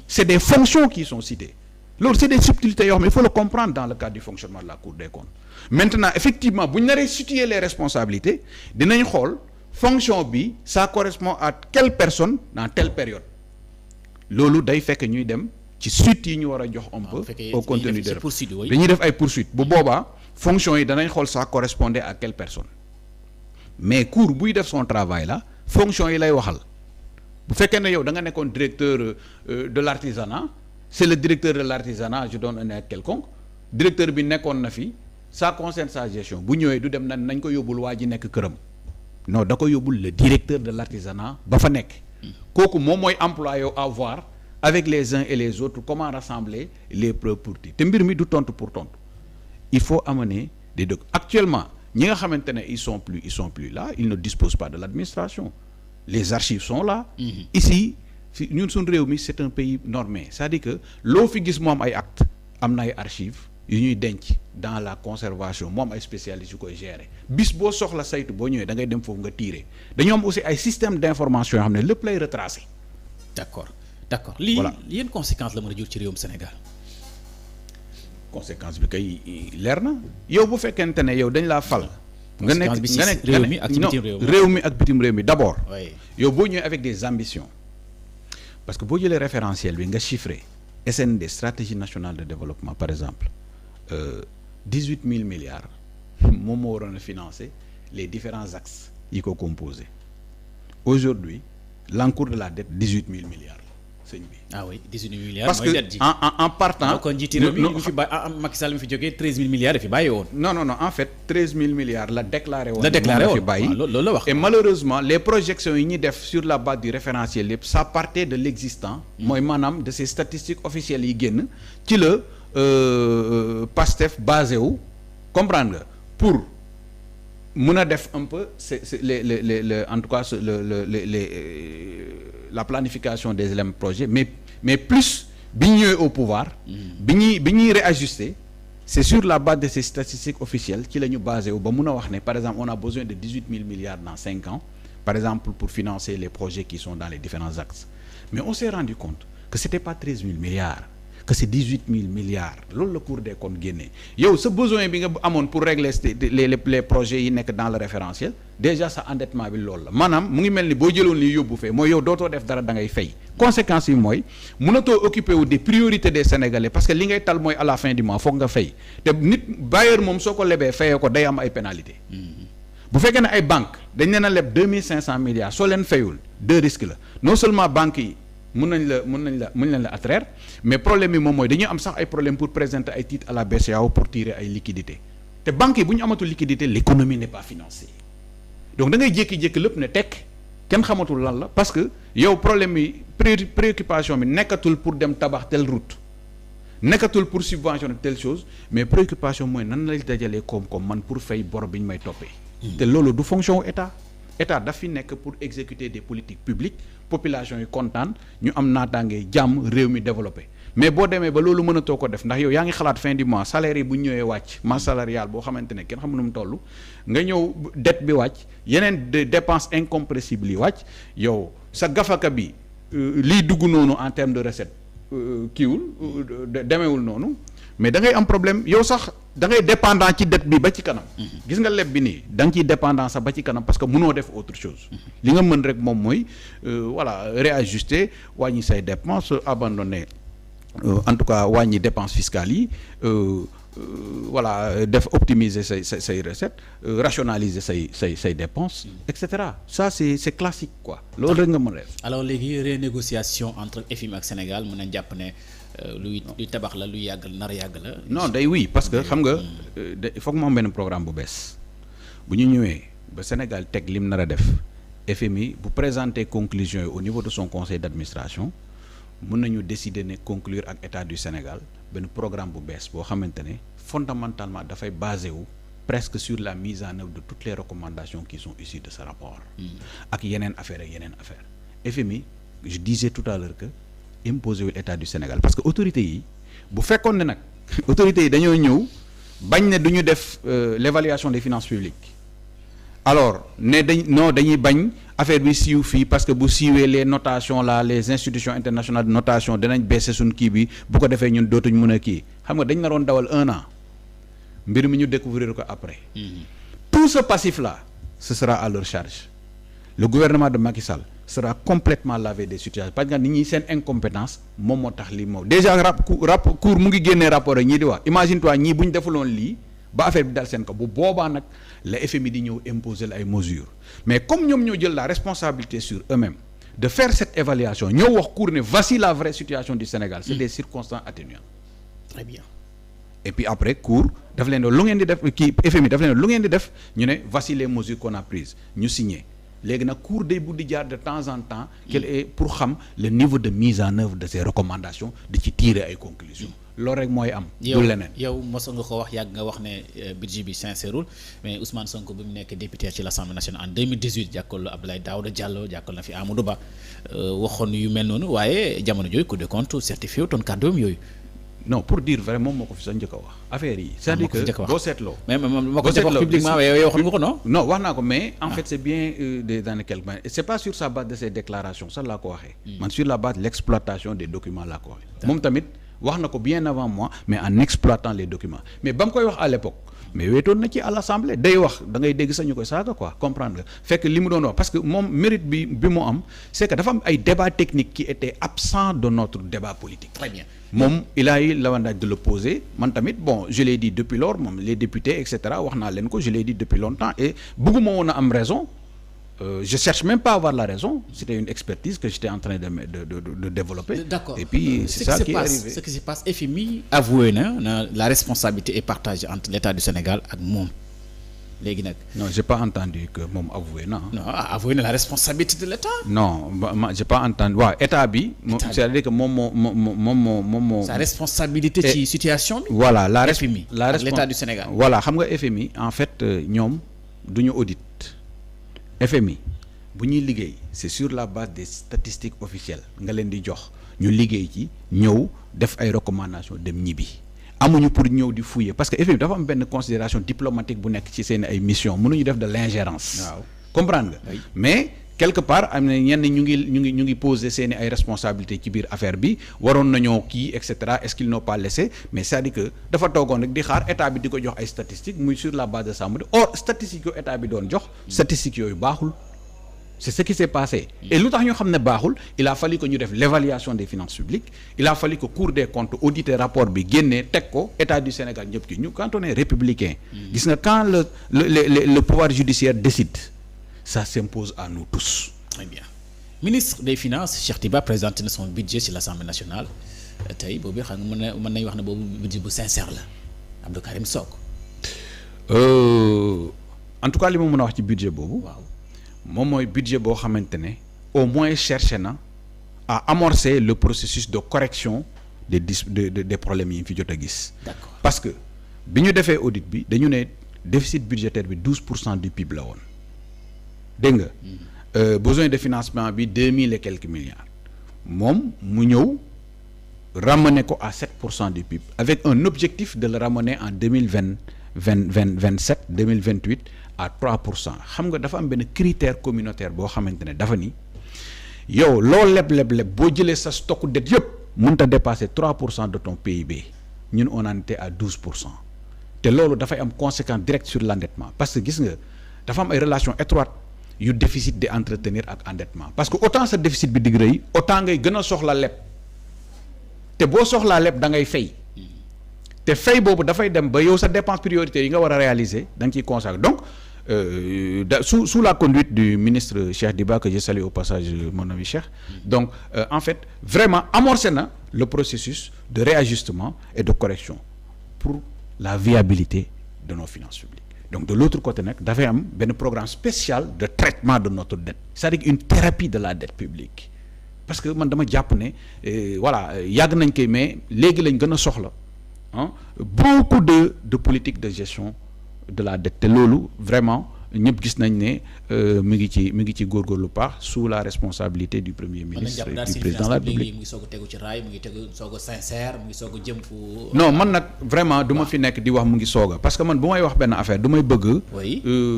c'est des fonctions qui sont citées loolu c'est des subtilités yoo xam ne il faut le comprendre dans le cadre du fonctionnement de la Cour des comptes maintenant effectivement bu ñu naree situer les responsabilités dinañ xool fonction bi ça correspond à quelle personne dans telle période loolu day fekk ñuy dem ci suite yi ñu war a jox un peu au contenu de dañuy def ay poursuites bu boobaa fonction yi danañ xool ça correspondait à quelle personne mais Cour buy def son travail là fonction yi lay waxal bu fekkee ne yow da nga nekkoon directeur de l'artisanat c'est le directeur de l'artisanat je donne un exemple quelconque directeur bi nekkoon na fi ça concerne sa gestion bu ñëwee du dem nañ ko yóbbul waa ji nekk këram non da ko yóbbul le directeur de l'artisanat ba fa nekk kooku moom mooy employé à voir avec les uns et les autres comment rassembler les preuves pour te mbir mi du tontu pour tontu il faut amener des documents actuellement ñi nga xamante ne ils sont plus là ils ne disposent pas de l'administration les archives sont là ici fi ñun suñ réew mi c'est un pays normé c'est-à-dire que loo fi gis moom ay actes am na ay archives yu ñuy denc dans la conservation moom ay spécialistes yu koy gérer bis boo soxla saytu boo ñëwee da ngay dem foofu nga tirer dañoo am aussi ay systèmes d'information yoo xam ne lépp lay retracer. d'accord lii yenn conséquences la mën a jur ci réewum Sénégal. conséquence bi kay leer na yow bu fekkente ne yow dañ laa fal. nga nekk réew mi ak bitim réew mi réew mi ak bitim réew mi d'abord. oui yow boo ñëwee avec des ambitions parce que boo jëlee référentiel bi nga chiffré SND stratégie nationale de développement par exemple 18 000 milliards moom moo waroon a financer les différents axes yi ko composé aujourd'hui l'encours de la dette 18 000 milliards sëñ bi. ah oui 18 000 milliards. parce que en partant. kon njiiti réew mi fi bàyyi Macky Sall mi fi jógee 13 000 milliards dafi bàyyi woon. non en fait 13 000 milliards la déclaré woon. fi bàyyi loolu la wax. et malheureusement les projections yi ñuy def sur la base du référentiel yëpp ça partait de l'existant. mooy maanaam de ces statistiques officielles yi génn ci la PASTEF basé wu comprendre nga pour mun a def un peu c'est les en tout cas la planification des éléments projet mais plus bi ñu ñëwee au pouvoir. bi ñuy réajuster c'est sur la base de ces statistiques officielles ci la ñu basé wu ba mun a wax ne par exemple on a besoin de 18 000 milliards dans 5 ans par exemple pour financer les projets qui sont dans les différents axes mais on s'est rendu compte que c'était pas 13 000 milliards que c'est 18 000 milliards loolu la Cour des comptes génnee yow sa besoin bi nga amoon pour régler les projets yi nekk dans le référentiel déjà sa endettement bi loolu la maanaam mu ngi mel ni boo jëloon li yóbbu fee mooy yow dootoo def dara da ngay fay conséquences yi mooy mënatoo occuper wu des priorités des Sénégalais parce que li ngay tal mooy à la fin du mois foog nga fay te nit bailleur moom soo ko lebee fayee ko day am ay pénalités bu fekkee ne ay banques dañ leen a leb 2500 milliards soo leen fayul deux risques la non seulement banques yi mën nañ la attraire mais problème yi moom mooy dañuy am sax ay problème pour présenter ay titres à la BCEAO pour tirer ay liquidités te banques yi bu ñu amatul liquidité l'économie n'est pas financée donc da ngay jékki-jékki lépp ne tekk kenn xamatul lan la parce que yow problème yi préoccupation bi nekkatul pour dem tabax telle route nekkatul pour subventionner telle chose mais préoccupation mooy nan lay dajalee koom-koom man pour fay bor bi ñu may toppee te loolu du fonction wu état daf fi nekk pour exécuter des politiques publiques population yi kontaan ñu am naataange jàmm réew mi développé mais boo demee ba loolu mënatoo ko def ndax yow yaa ngi xalaat fin du mois salaire yi bu ñu ñëwee wàcc masse salariale boo xamante ne kenn xam nu mu toll nga ñëw dette bi wàcc yeneen dépenses incompressibles yi wàcc yow sa gafaka bi liy dugg noonu en termes de recette demeewul noonu mais da ngay am problème yow sax da ngay dépendant ci dette bi ba ci kanam. gis nga leb bi nii da nga ciy dépendant sax ba ci kanam parce que mënoo def autre chose. li nga mën rek moom mooy réajuster wàññi say dépenses abandonner en tout cas wàññi dépenses fiscales yi def optimiser say recettes rationaliser say dépenses et cetera ça c'est classique quoi loolu rek nga mën a def. alors léegi renégociation entre FMI ak Sénégal mën nañ jàpp ne. luy tabax la luy yàgg nar yàgg la. non day oui parce que xam nga il faut que mu am benn programme bu bees bu ñu ñëwee ba Sénégal teg lim nar a def FMI bu présenter conclusion yi au niveau de son conseil d'administration mën nañu décider ne conclure ak état du Sénégal benn programme bu bees boo xamante ne fondamentalement dafay basé wu presque sur la mise en œuvre de toutes les recommandations qui sont issues de ce rapport. ak yeneen affaire FMI je disais tout à l'heure que imposé wul état du Sénégal parce que autorités yi bu fekkoon ne nag autorités yi dañoo ñëw bañ ne du ñu def l'évaluation des finances publiques alors ne dañuy bañ affaire bi siiw fii parce que bu siiwee les notations là les institutions internationales de notation danañ baisser suñ kii bi bu ko defee ñun dootuñ mën a kii xam nga dañ naroon dawal 1 an mbir mi ñu découvrir ko après. tout ce passif là ce sera à leur charge le gouvernement de Macky Sall sera complètement lavé des situations parce que nit ñi seen incompétence moom moo tax lii moom déjà cour mu ngi génnee rapport ak ñii di wax imagine toi ñii bu ñu defuloon lii ba affaire bi dal seen ko bu boobaa nag la FMI di ñëw imposer la ay mesures mais comme ñoom ñoo jël la responsabilité sur eux-mêmes de faire cette évaluation ñoo wax cour ne voici la vraie situation du Sénégal c'est des circonstances atténuantes. Très bien et puis après cour daf leen lu ngeen di def kii FMI daf leen lu ngeen di def ñu ne voici les mesures qu'on a prises ñu signé léegi nag cour day bu di jaar de temps en temps quel est pour xam le niveau de mise en œuvre de ces recommandations di ci tirer ay conclusions loolu rek mooy am. du leneen yow mos nga ko wax yàgg nga wax ne budget bi sincèreul mais Ousmane Sonko bi mu nekk député ci l'Assemblée nationale en 2018 jàkkaarloo Abdoulaye Daouda Diallo jàkkaarloo na fi Amadou Ba waxoon yu mel noonu waaye jamono jooyu Cour des comptes certifié wutoon kàddoom yooyu. non pour dire vrai moom moo ko fi sax njëkk a wax affaire yi. c'est-à-dire que boo seetloo. mais moo ko njëkk a wax publiquement mais yow waxoon nga ko non. non wax naa ko mais en fait c'est bien dans quelque manière c'est pas sur sa base de ces déclarations sax laa ko waxee. man sur la base de l'exploitation des documents laa ko waxee. moom tamit wax na ko bien avant moi mais en exploitant les documents mais ba mu koy wax à l'époque mais wéetoon na ci à l'Assemblée day wax da ngay dégg sax ñu koy saaga quoi comprendre nga fekk li mu doon wax parce que moom mérite bi mu am c'est que dafa am ay débats techniques qui étaient absents de notre débat politique. Très bien. moom il a eu l'avantage de le poser man tamit bon je l'ai dit depuis lors moom les députés et cetera wax naa leen ko je l'ai dit depuis longtemps et bëgguma woon a am raison je cherche même pas à avoir la raison c'était une expertise que j'étais en train de développer. D'accord. Et puis c'est ça qui est arrivé. Ce qui se passe FMI avoué na la responsabilité est partagée entre l'État du Sénégal ak moom léegi nag. non j'ai pas entendu que moom avoué na. non avoué na la responsabilité de l'État. non j'ai pas entendu waaw état bi. c'est-à-dire que moom moo. sa responsabilité ci situation bi. voilà FMI l'État du Sénégal. voilà xam nga FMI en fait ñoom du ñu audit. FMI bu ñuy liggéey c'est sur la base des statistiques officielles nga leen di jox ñu liggéey ci ñëw def ay recommandations dem ñibbi amuñu pour ñëw di fouiller parce que FMI dafa am benn considération diplomatique bu nekk ci seen ay missions mënuñu def de l'ingérence. waaw comprendre nga. Oui. Mais quelque part am na ñenn ñu ngi poser seen ay responsabilités ci biir affaire bi waroon nañoo kii et cetera est-ce qu'ils n'ont pas laissé mais c'est-à-dire que dafa toogoon rek di xaar état bi di ko jox ay statistiques muy sur la base de ça or statistiques yooyu état bi doon jox. statistiques yooyu baaxul. C'est ce qui s'est passé. Et lu tax ñu xam ne baaxul il a fallu que ñu def l'évaluation des finances publiques il a fallu que Cour des comptes auditer rapport bi génnee teg ko état du Sénégal ñëpp ki ñu quand on est républicain. gis nga quand le pouvoir judiciaire décide. Ça s'impose à nous tous. Très bien. Ministre des Finances Cheikh Tiba présenté na son budget ci l'Assemblée nationale tey boobu xam nga mën nañu wax ne boobu budget bu sincère la Abdou Karim Sock. En tout cas li ma mën a wax ci budget boobu. waaw moom mooy budget boo xamante ne au moins cherché na à amorcer le processus de correction des problèmes yi ñu fi jot a gis. D'accord. Parce que bi ñu defee audit bi dañu ne déficit budgétaire bi 12% du PIB la woon. dégg nga besoin de financement bi 2000 et quelques milliards moom mu ñëw ramener ko à 7% du PIB avec un objectif de le ramener en 2027 2028 à 3% xam nga dafa am benn critère communautaire boo xamante ne dafa ni yow loo leb boo jëlee sa stock dette yëpp mënut a dépasser 3% de ton PIB ñun on en était à 12% te loolu dafay am conséquence directe sur l'endettement parce que gis nga dafa am ay relations étroites yu déficit di entretenir ak endettement parce que autant sa déficit bi dig rëy autant ngay gën a soxla leb te boo soxlaa leb da ngay fay te fay boobu dafay dem ba yow sa dépense prioritaire yi nga war a réaliser da nga ciy consacrer donc sous la conduite du ministre Cheikh Diba que je salue au passage mon ami Cheikh donc en fait vraiment amorcé na le processus de réajustement et de correction pour la viabilité de nos finances publiques. Donc de l'autre côté nag dafay am benn programme spécial de traitement de notre dette c'est-à-dire une thérapie de la dette publique parce que man dama jàpp ne voilà yàgg nañ koy mais léegi lañ gën a soxla beaucoup de politique de gestion de la dette te loolu vraiment ñëpp gis nañ ne mi ngi ci góorgóorlu baax sous la responsabilité du premier ministre et du président de la République. mu ngi soog a tegu ci raay mu ngi soog a sincère mu ngi soog a jëm fu. non man nag vraiment du ma fi nekk di wax mu ngi soog a parce que man bu may wax benn affaire du may bëgg.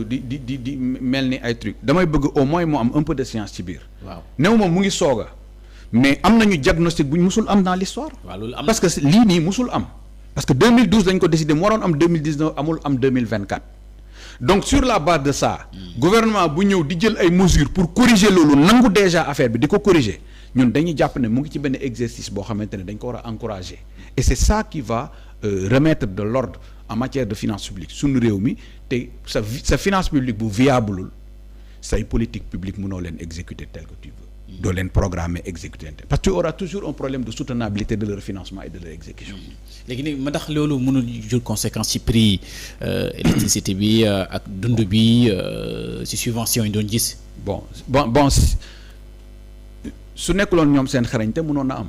di mel ni ay truc damay bëgg au moins mu am un peu de science ci biir. waaw néew moom mu ngi soog a mais am nañu diagnostic bu ñu musul am dans l'histoire. waaw loolu am parce que lii nii musul am. parce que 2012 dañ ko décidé mu waroon am 2019 amul am 2024. donc sur la base de ça gouvernement bu ñëw di jël ay mesures pour corriger loolu nangu déjà affaire bi di ko corriger ñun dañuy jàpp ne mu ngi ci benn exercice boo xamante ne dañ ko war a encourager et c'est ça qui va remettre de l'ordre en matière de finances publiques suñu réew mi te sa finance publique bu viableul say politique publique mënoo leen exécuter tel que tu veux doo leen programmer exécuter parce que tu auras toujours un problème de soutenabilité de leur financement et de leur exécution. léegi nii ma ndax loolu mënul jur conséquence ci prix électricité bi ak dund bi ci subvention yi doon gis. bon su nekkuloon ñoom seen xarañte mënoon na am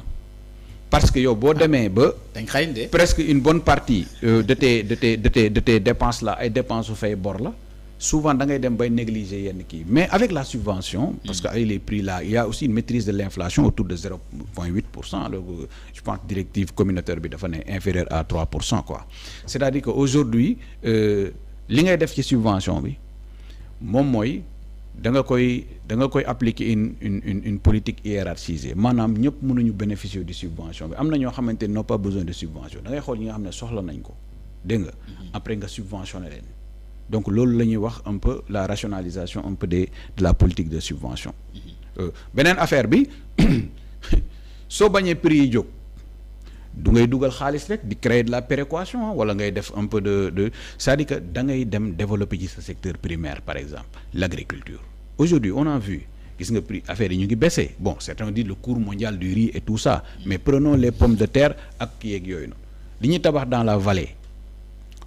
parce que yow boo demee ba. dañ xarañ de. presque une bonne partie de tes dépenses là ay dépenses su fay bor la. Souvent da ngay dem bay négliger yenn kii mais avec la subvention parce que avec les prix là il y a aussi une maîtrise de l'inflation autour de 0,8% alors que je pense directive communautaire bi dafa ne inférieur à 3% quoi c'est-à-dire que aujourd'hui li ngay def ci subvention bi moom mooy da nga koy appliquer une politique hiérarchisée maanaam ñëpp mënuñu bénéficier de subvention bi am na ñoo xamante ne n'ont pas besoin de subvention da ngay xool ñi nga xam ne soxla nañ ko dégg nga après nga subventionner leen donc loolu la ñuy wax un peu la rationalisation un peu de la politique de subvention beneen affaire bi soo bañee prix yi jóg du ngay dugal xaalis rek di créer de la péréquation wala ngay def un peu de c'est-à-dire que da ngay dem développer ci sa secteur primaire par exemple l'agriculture aujourd'hui on a vu gis nga prix affaire yi ñu ngi baissé bon certains disent le cours mondial du riz et tout ça mais prenons les pommes de terre ak yeeg yooyu noonu li ñuy tabax dans la vallée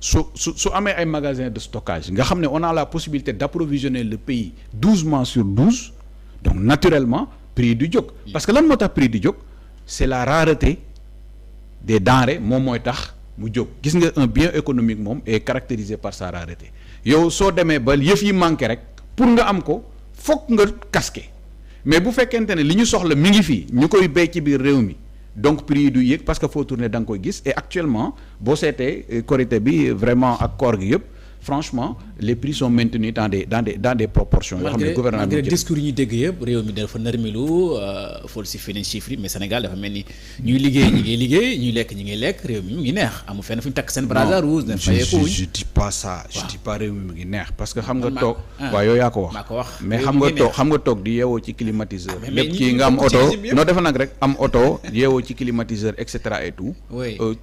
su amee ay magasins de stockage nga xam ne on a la possibilité d'approvisionner le pays 12 mois sur 12 donc naturellement prix du jóg parce que lan moo tax prix du jóg c'est la rareté des denrées moom mooy tax mu jóg gis nga un bien économique moom est caractérisé par sa rareté yow soo demee ba yëf yi manqué rek pour nga am ko fokk nga casqué mais bu fekkente ne li ñu soxla mi ngi fii ñu koy béy ci biir réew mi donc prix yi du yéeg parce que foo tourner da nga koy gis et actuellement boo seetee korité bi vraiment ak koor gi yëpp franchement les prix sont maintenus dans des proportions yoo xam ne gouvernement malgré discours yi ñuy dégg yëpp réew mi dafa nërmilu fool si feneen chiffres yi mais Sénégal dafa mel ni ñuy liggéey ñi ngi liggéey ñuy lekk ñi ngi lekk réew mi mu ngi neex amul fenn fu ñu takk seen brassard rouge ne fayeeku je dis pas ça je dis pas réew mi mu ngi neex parce que xam nga toog waaw yow yaa ko wax mais xam nga toog di yeewoo ci climatiseur lépp kii nga am oto noo defa nag rek am oto yeewoo ci climatiseur et cetera et tout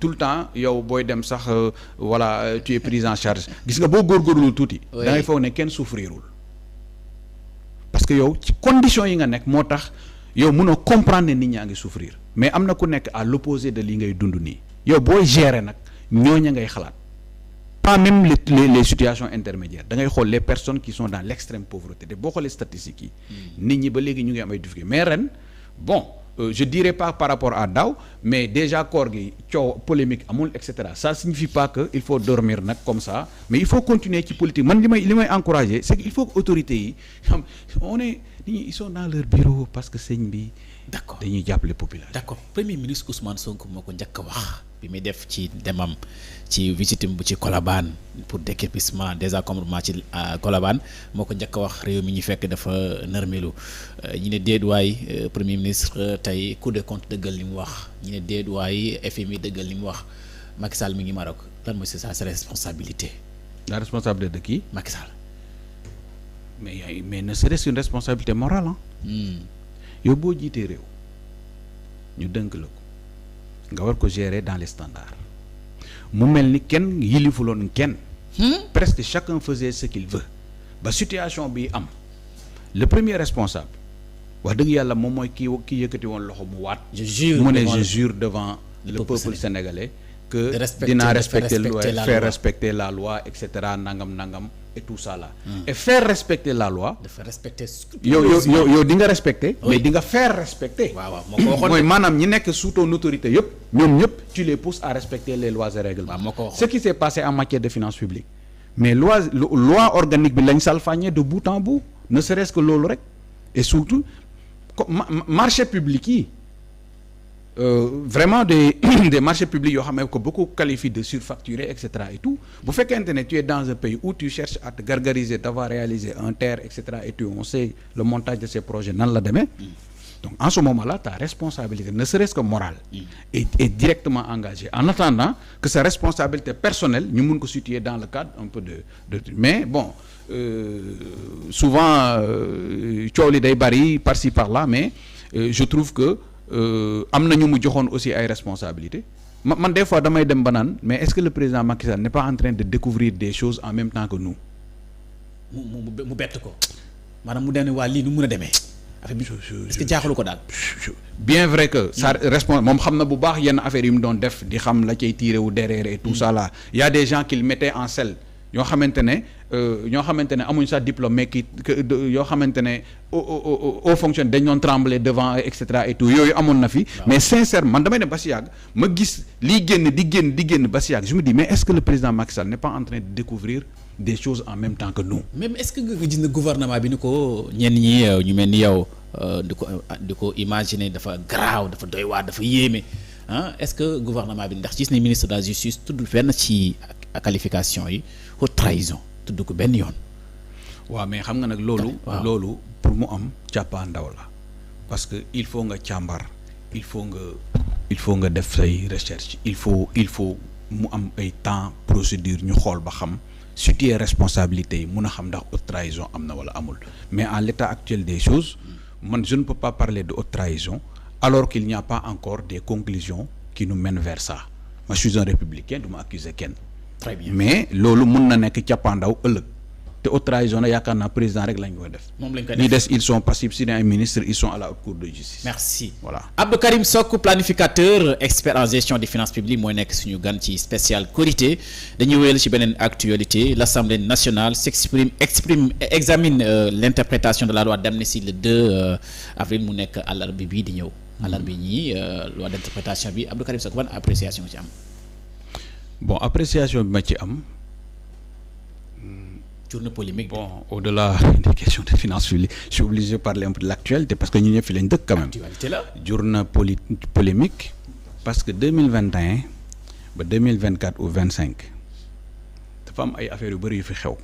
tout le temps yow booy dem sax voilà tu es pris en charge gis nga boo góorgóorlu tuuti da ngay foog ne kenn souffrirul parce que yow ci conditions yi nga nekk moo tax yow mënoo comprendre ne nit ñaa ngi souffrir mais am na ku nekk à l'opposé de li ngay dund nii yow booy gérer nag ñooña ngay xalaat pas même les situations intermédiaires da ngay xool les personnes qui sont dans l'extrême pauvreté te boo xoolee statistiques yi nit ñi ba léegi ñu ngi am ay difficultés mais ren bon je dirais pas par rapport à daaw mais déjà koor gi coow polémique amul et cetera ça signifie pas que il faut dormir nag comme ça mais il faut continuer ci politique man li may encourager c'est qu'il faut que autorités yi xam on est nit ñi ils sont dans leur bureau parce que sëñ bi d'accord dañuy jàppale population. d'accord premier ministre Ousmane Sonko moo ko njëkk a wax bi muy def ci demam ci visitam bu ci Colobane pour déguerpissement désencombrement ci Colobane moo ko njëkk a wax réew mi ñu fekk dafa nërmelu ñu ne déet waay premier ministre tey Cour des comptes dëggal li mu wax ñu ne déet waay FMI dëggal li mu wax Macky Sall mi ngi Maroc lan mooy sa responsabilité. La responsabilité de qui? Macky Sall. mais ne serait-ce une responsabilité morale yow boo jiitee réew ñu dënk la ko nga war ko gérer dans les standards mu mel ni kenn yilifuloon kenn presque chacun faisait ce qu'il veut ba situation bi am le premier responsable wax dëgg yàlla moom mooy kii yëkkati woon loxo mu waat mu ne je jure devant le peuple sénégalais que dinaa respecter faire respecter la loi et cetera nangam et tout ça là et faire respecter la loi dafa respecter yow di nga respecter mais di nga faire respecter waaw moo ko waxoon mooy maanaam ñi nekk sous ton autorité yëpp ñoom ñëpp tu les pousses à respecter les lois et règlements ce qui s'est passé en matière de finances publiques mais loi organique bi lañ salfaañee de bout en bout ne serait-ce que loolu rek et surtout marché public yi vraiment des marchés publics yoo xam ne que beaucoup qualifient de surfacturés et cetera et tout bu fekkente ne tu es dans un pays où tu cherches à te gargariser d'avoir réalisé un TER et cetera et tout on sait le montage de ces projets nan la demee donc en ce moment-là ta responsabilité ne serait-ce que morale est directement engagée en attendant que sa responsabilité personnelle ñu mun ko situer dans le cadre un peu de mais bon souvent coow li day bari par-ci par-là mais je trouve que am na ñu mu joxoon aussi ay responsabilités man des fois damay dem ba naan mais est-ce que le président Macky Sall n'est pas en train de découvrir des choses en même temps que nous. mu bett ko maanaam mu dem waa lii nu mun a demee. affaire bi est-ce que jaaxalu ko daal. bien vrai que ça répond moom xam na bu baax yenn affaire yi mu doon def di xam la cay tiré wu derrière et tout ça là il y a des gens qui le mettaient en selle ñoo xamante ne amuñ sax diplôme mais yoo xamante ne au fonction dañ doon trembler devant et cetera et tout yooyu amoon na fi. mais sincèrement man damay ne ba si yàgg ma gis liy génn di génn ba si yàgg je me dis mais est-ce que le président Macky Sall n'est pas en train de découvrir des choses en même temps que nous. même est-ce que nga gis na gouvernement bi ni ko ñenn ñi ñu mel ni yow di ko imaginer dafa garaaw dafa doy waar dafa yéeme est-ce que gouvernement bi ndax gis ne ministre de la justice tuddul fenn ci qualification yi haute trahison tudd ko benn yoon. waaw mais xam nga nag loolu. loolu pour mu am càppaandaw la parce que il faut nga càmbar il faut nga def say recherche il faut mu am ay temps procédure ñu xool ba xam situer responsabilité yi mun a xam ndax haute trahison am na wala amul mais en l'état actuel des choses man je ne peux pas parler de haute trahison alors qu'il n'y a pas encore des conclusions qui nous mènent vers ça moi je suis un républicain du ma accuser kenn. Très bien. mais loolu mun na nekk càppaandaw ëllëg te haute trahison na yaakaar naa président rek lañ koy def. moom lañ koy def ñi des ils sont passibles si ay ministres ils sont à la haute cour de justice. merci voilà. Abdou Karim Sock planificateur expert en gestion des finances publiques mooy nekk suñu gan ci spécial Korité dañuy wéyal ci beneen actualité l'Assemblée nationale examine l'interprétation de la loi d'amnistie le 2 avril mu nekk àllarba bii di ñëw. àllarba ñii loi d'interprétation bi Abdou Karim Sock ban appréciation ci am. bon appréciation bi ma ci am. journée polémique. bon au-delà des questions de finances publiques je suis obligé de parler un peu de l'actualité parce que ñu ñëpp fi lañ dëkk quand même. actualité la. journée polémique parce que 2021 ba 2024 ou 25 dafa am ay affaires yu bëri yu fi xew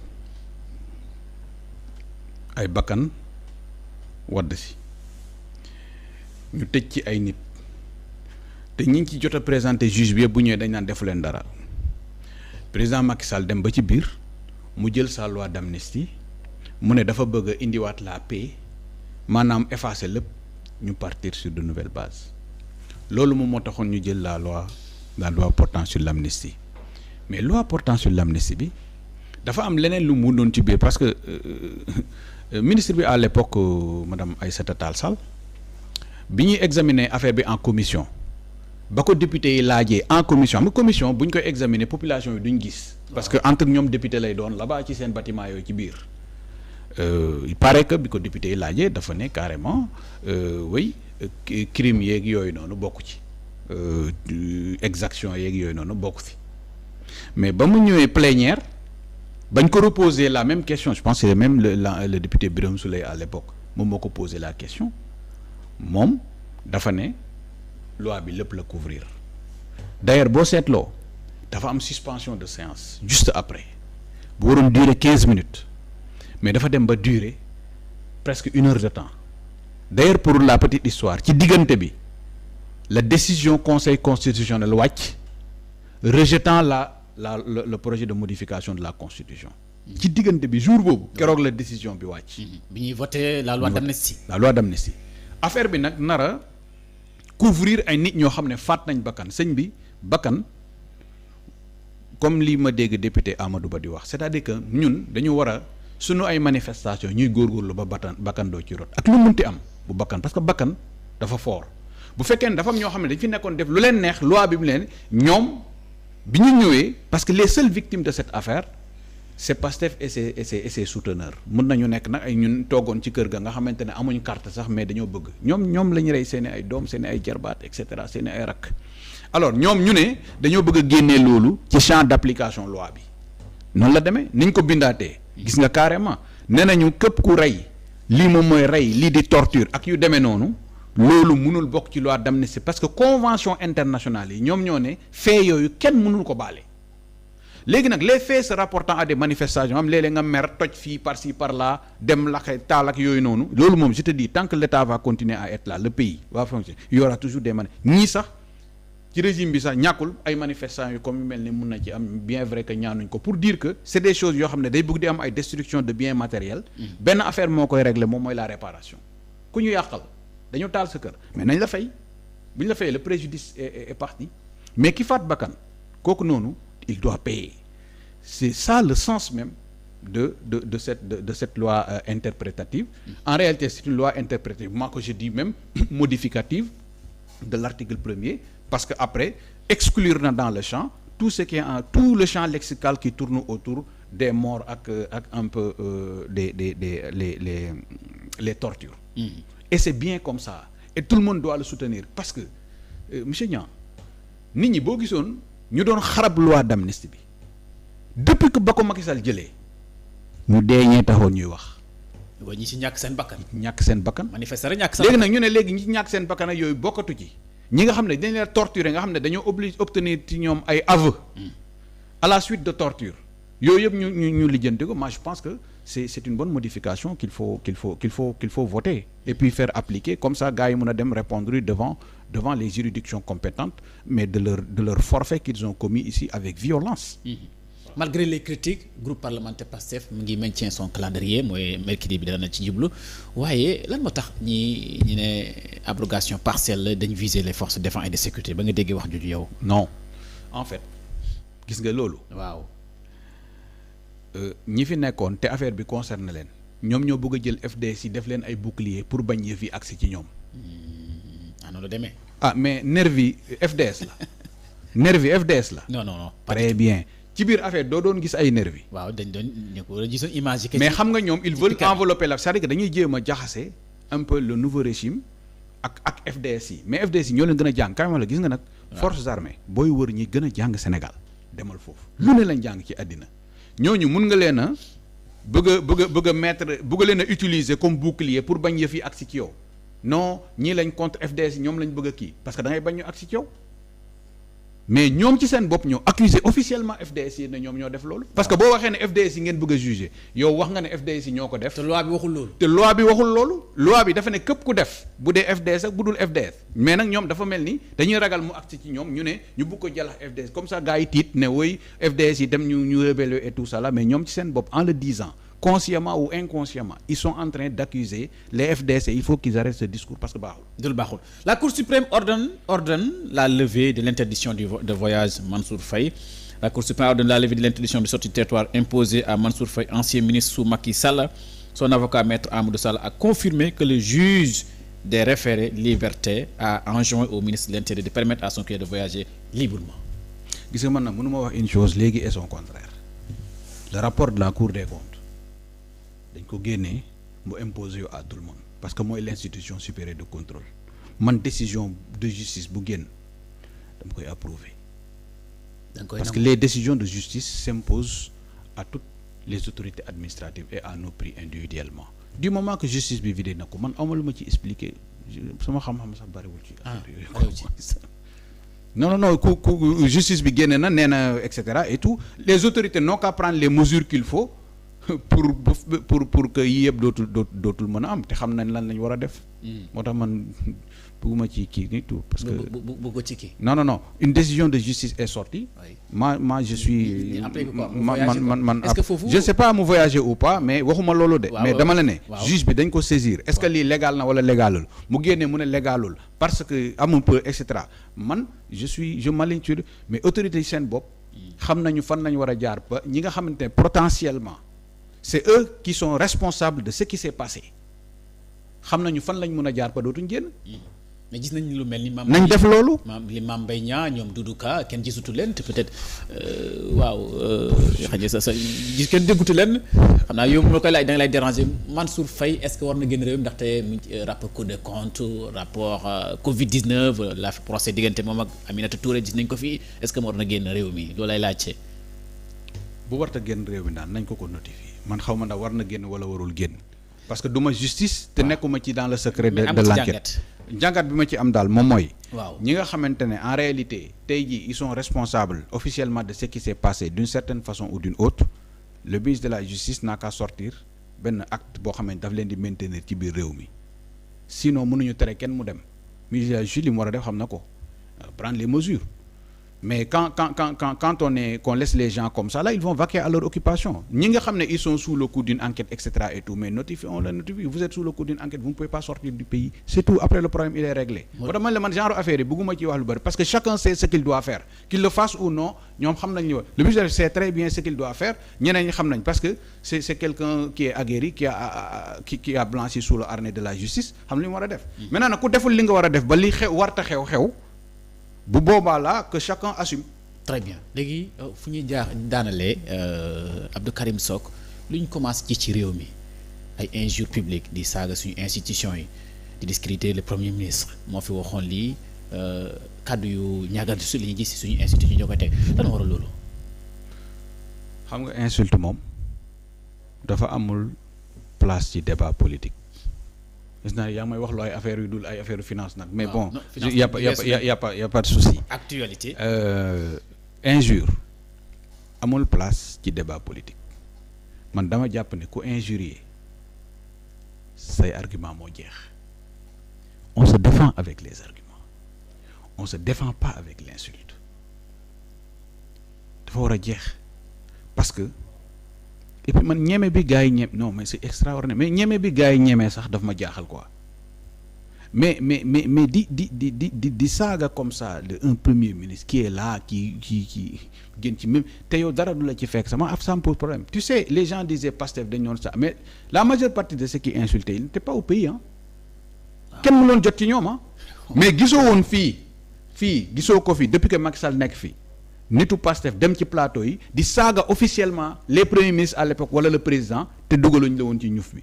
ay bakkan wadd si ñu tëj ci ay nit te ñi ngi ci jot a présenté juge bi yëpp bu ñëwee dañ naan defu leen dara président Macky Sall dem ba ci biir mu jël sa loi d'amnistie mu ne dafa bëgg a indiwaat la paix maanaam effacer lépp ñu partir sur de nouvelles bases loolu moom moo taxoon ñu jël la loi portant sur l'amnistie mais loi portant sur l'amnistie bi dafa am leneen lu mu doon ci biir parce que ministre bi à l'époque madame Aïssata Tall Sall bi ñuy examiner affaire bi en commission ba ko député yi laajee en commission am commission bu ñu koy examiner population yi duñ gis. parce que entre ñoom député lay doon là-bas ci seen bâtiment yooyu ci biir il paraît que bi ko député yi laajee dafa ne carrément oui crime yeeg yooyu noonu bokk ci exaction yeeg yooyu noonu bokk fi mais ba mu ñëwee plénière bañ ko reposer la même question je pense que c'est même le député Birame Souleye à l'époque moom moo ko posé la question moom dafa ne loi bi lépp la couvrir d'ailleurs boo seetloo dafa am suspension de séance juste après bu waroon durer 15 minutes mais dafa dem ba durer presque 1 heure de temps d'ailleurs pour la petite histoire ci diggante bi la décision conseil constitutionnel wàcc rejetant le projet de modification de la constitution ci diggante bi jour boobu keroog la décision bi wàcc bi ñuy voté la loi d'amnistie affaire bi nag nara couvrir ay nit ñoo xam ne faat nañ bakkan sëñ bi bakkan comme lii ma dégg député Amadou Ba di wax c'est-à-dire que ñun dañu war a sunu ay manifestation ñuy góorgóorlu ba bakkan doo ci rot ak lu munti am bu bakkan parce que bakkan dafa fort bu fekkee ne dafa am ñoo xam ne dañ fi nekkoon def lu leen neex loi bi mu leen ñoom bi ñu ñëwee parce que les seules victimes de cette affaire c'est Pastef et ses souteneurs mun nañu nekk nag ay ñun toogoon ci kër ga nga xamante ne amuñu carte sax mais dañoo bëgg ñoom la ñu rey seeni ay doom seeni ay jarbaat et cetera seeni ay rakk alors ñoom ñu ne dañoo bëgg a génnee loolu ci champ d'application loi bi noonu la demee niñ ko bindaatee gis nga carrément nee nañu képp ku rey lii moom mooy rey lii di torture ak yu demee noonu loolu mënul bokk ci loi d'amnistie parce que convention internationale yi ñoom ñoo ne fait yooyu kenn mënul ko baale léegi nag les faits se rapportant à des manifestations am léeg-léeg nga mer toj fii par-ci par-là dem laxe taal ak yooyu noonu loolu moom je te dis tant que l'État va continuer à être là le pays va fonctionner il y aura toujours des ñii sax ci régime bi sax ñàkkul ay manifestations yu comme yu mel ni mun na ci am bien vrai que ñaanuñ ko pour dire que c'est des choses yoo xam ne day bëgg di am ay destruction de biens matériels benn affaire moo koy régler moom mooy la réparation ku ñu yàqal dañu taal sa kër mais nañ la fay bu ñu la fayee le préjudice est parti mais ki faat bakkan kooku noonu il doit payer c'est ça le sens même de cette loi interprétative. En réalité, c'est une loi interprétative, moi que je dis même modificative de l'article 1er, parce que après exclure dans le champ tout ce qui est tout le champ lexical qui tourne autour des morts ak un peu les tortures. Et c'est bien comme ça et tout le monde doit le soutenir parce que monsieur Niang nit ñi boo gisoon ñu doon xarab loi d'amnistie bi depuis que ba ko Macky Sall jëlee ñu dee ñee taxoon ñuy wax. waaw ñi ci ñàkk seen bakkan. ñàkk seen bakkan. manifester ñàkk seen léegi nag ñu ne léegi ñi ñàkk seen bakkan ak yooyu bokkatu ci. ñi nga xam ne dañ leen torturer nga xam ne dañoo obtenir ci ñoom ay aveux à la suite de torture yooyu yëpp ñu lijjanti ko moi je pense que c'est une bonne modification qu'il faut voter et puis faire appliquer comme ça gars yi mën a dem répondre devant les juridictions compétentes mais de leur forfait qu'ils ont commis ici avec violence. Malgré les critiques groupe parlementaire PASTEF mu ngi maintient son calendrier mooy mercredi bi dana ci jublu waaye lan moo tax ñi ne abrogation partielle la dañ viser les forces de défense et de sécurité ba nga déggee wax juju yow. non en fait gis nga loolu. waaw. ñi fi nekkoon te affaire bi concerne leen ñoom ñoo bëgg a jël FDS yi def leen ay bouclier pour bañ yëf yi agsi ci ñoom. ah noonu la demee. ah mais nervi FDS la. nervi FDS la. non. très bien. ci biir affaire doo doon gis ay nervi waaw dañ doon ñu ko gisoon image yi. mais xam nga ñoom ils veulent envelopper la c'est-à-dire que dañuy jéem a jaxase un peu le nouveau régime ak FDS yi mais FDS yi ñoo leen gën a jàng quand même la gis nga nag. forces armées booy wër ñi gën a jàng Sénégal demal foofu. lu ne lañ jàng ci àddina ñooñu mun nga leen a bëgg a mettre bëgg leen a utiliser comme bouclier pour bañ yëf yi agsi ci yow non ñii lañ contre FDS yi ñoom lañ bëgg a kii parce que da ngay bañ ñu agsi ci yow. mais ñoom ci seen bopp ñoo accusé officiellement FDS yi ne ñoom ñoo def loolu. parce que boo waxee ne FDS yi ngeen bëgg a juger yow wax nga ne FDS yi ñoo ko def. te loi bi waxul loolu. loi bi dafa ne képp ku def bu dee FDS ak bu dul FDS mais nag ñoom dafa mel ni dañuy ragal mu agsi ci ñoom ñu ne ñu bëgg ko jàllax FDS comme ça gars yi tiit ne woy FDS yi dem ñu révéler et tout ça là mais ñoom ci seen bopp en le disant consciemment ou inconsciemment ils sont en train d'accuser les FDS et il faut qu'ils arrêtent ce discours parce que baaxul. La Cour suprême ordonne la levée de l'interdiction de voyage Mansour Faye. La Cour suprême ordonne la levée de l'interdiction de sortie du territoire imposée à Mansour Faye, ancien ministre sous Macky Sall. Son avocat maître Amadou Sall a confirmé que le juge des référés liberté a enjoint au ministre de l'Intérieur de permettre à son client de voyager librement. Gis nga man nag mënuma wax une chose léegi et son contraire. Le rapport de la Cour des comptes dañ ko génnee mu imposer à tout le monde parce que mooy l'institution supérieure de contrôle man décision de justice bu génn dama koy approuver parce que les décisions de justice s'imposent à toutes les autorités administratives et à nos prix individuellement du moment que justice bi vidé na ko man awma lu ma ci expliquer sama xam-xam sax bariwul ci non ku justice bi génne na nee na et cetera et tout les autorités n'ont qu'à prendre les mesures qu'il faut pour que yii yëpp dootul mën a am te xam nañ lan lañ war a def. moo tax man bëgguma ci kii ni tout parce que bëgg ci kii. non une décision de justice est sortie. moi je suis. man est-ce que foofu je sais pas mu voyager ou pas mais waxuma loolu de. mais dama la ne. juge bi dañ ko saisir est-ce que lii légal na wala légalul mu génnee mu ne légalul parce que amul peu et cetera man je m'aligne sur mais autorités yi seen bopp. xam nañu fan nañu war a jaar ba ñi nga xamante ne potentiellement. c'est eux qui sont responsables de ce qui s'est passé xam nañu fan lañ mën a jaar ba dootuñ génn. mais gis nañ lu mel ni. nañ def loolu. li Mame Mbaye Niang ñoom Doudou Ka kenn gisutu leen te peut-être waaw xëy na sa gis kenn déggutu leen xam naa yow mu la koy laaj da nga lay déranger Mansour Faye est-ce que war na génn réew mi ndaxte rapport Cour des comptes rapport Covid-19 la fi procès diggante moom ak Aminata Touré gis nañ ko fii est-ce que mu war na génn réew mi loolu lay laajte. bu warta génn réew mi naan nañ ko notifier man xaw ma ndax war na génn wala warul génn parce que du ma justice te nekkuma ci dans le secret de l'enquête njàngat bi ma ci am daal moom mooy ñi nga xamante ne en réalité tey jii ils sont responsables officiellement de ce qui s'est passé d'une certaine façon ou d'une autre le ministre de la justice n'a qu'à sortir benn acte boo xam ne daf leen di maintenir ci biir réew mi sinon mënuñu tere kenn mu dem ministre de la justice li mu war a def xam na ko prendre les mesures mais quand qu'on laisse les gens comme ça là, ils vont vaquer à leur occupation. Ñi nga xam ne ils sont sous le coup d'une enquête etc et tout, mais on le notifie, vous êtes sous le coup d'une enquête, vous ne pouvez pas sortir du pays, c'est tout. Après le problème il est réglé. moo tax man genre affaire yi bëgguma ci wax lu bari parce que chacun sait ce qu'il doit faire, qu'il le fasse ou non, ñoom xam nañ le ministère sait très bien ce qu'il doit faire, ñeneen ñi xam nañ parce que c'est quelqu'un qui est aguerri, qui a blanchi sous le harnais de la justice, xam li mu war a def. Maintenant nag ku deful li nga war a def ba li xew warta xew bu boobaa la que chacun assume. très bien léegi fu ñuy daanalee Abdou Karim Sock lu ñu commencé ci réew mi ay injures publiques di saaga suñu institution yi di discréditer le premier ministre moo fi waxoon lii kàddu yu ñaagal su li ñu gis suñu institution ñoo koy teg lan war a loolu. xam nga insulte moom dafa amul place ci débat politique. gis naa yaa ngi may wax lu ay affaire yu dul ay affaire finance nag mais bon y a pas de souci. actualité. Injure amul place ci débat politique man dama jàpp ne ku injurier say argument moo jeex. On se défend avec les arguments, on se défend pas avec l'insulte. dafa war a jeex parce que et puis man ñeme bi gars yi ñeme non mais c'est extraordinaire, mais ñeme bi gars yi ñeme sax daf ma jaaxal quoi. mais di saaga comme ça de un premier ministre qui est là qui gën ci même te yow dara du la ci fekk ça me pose problème. Tu sais, les gens disaient Pastef dañ ñoon ça, mais la majeure partie de ceux qui insultaient ils n'étaient pas au pays kenn mu loon jot ci ñoom mais gisoo woon fii gisoo ko fii depuis que Macky Sall nekk fii nitu Pastef dem ci plateau yi di saaga officiellement les premiers ministres à l'époque wala le président te dugaluñ la woon ci ñuf bi.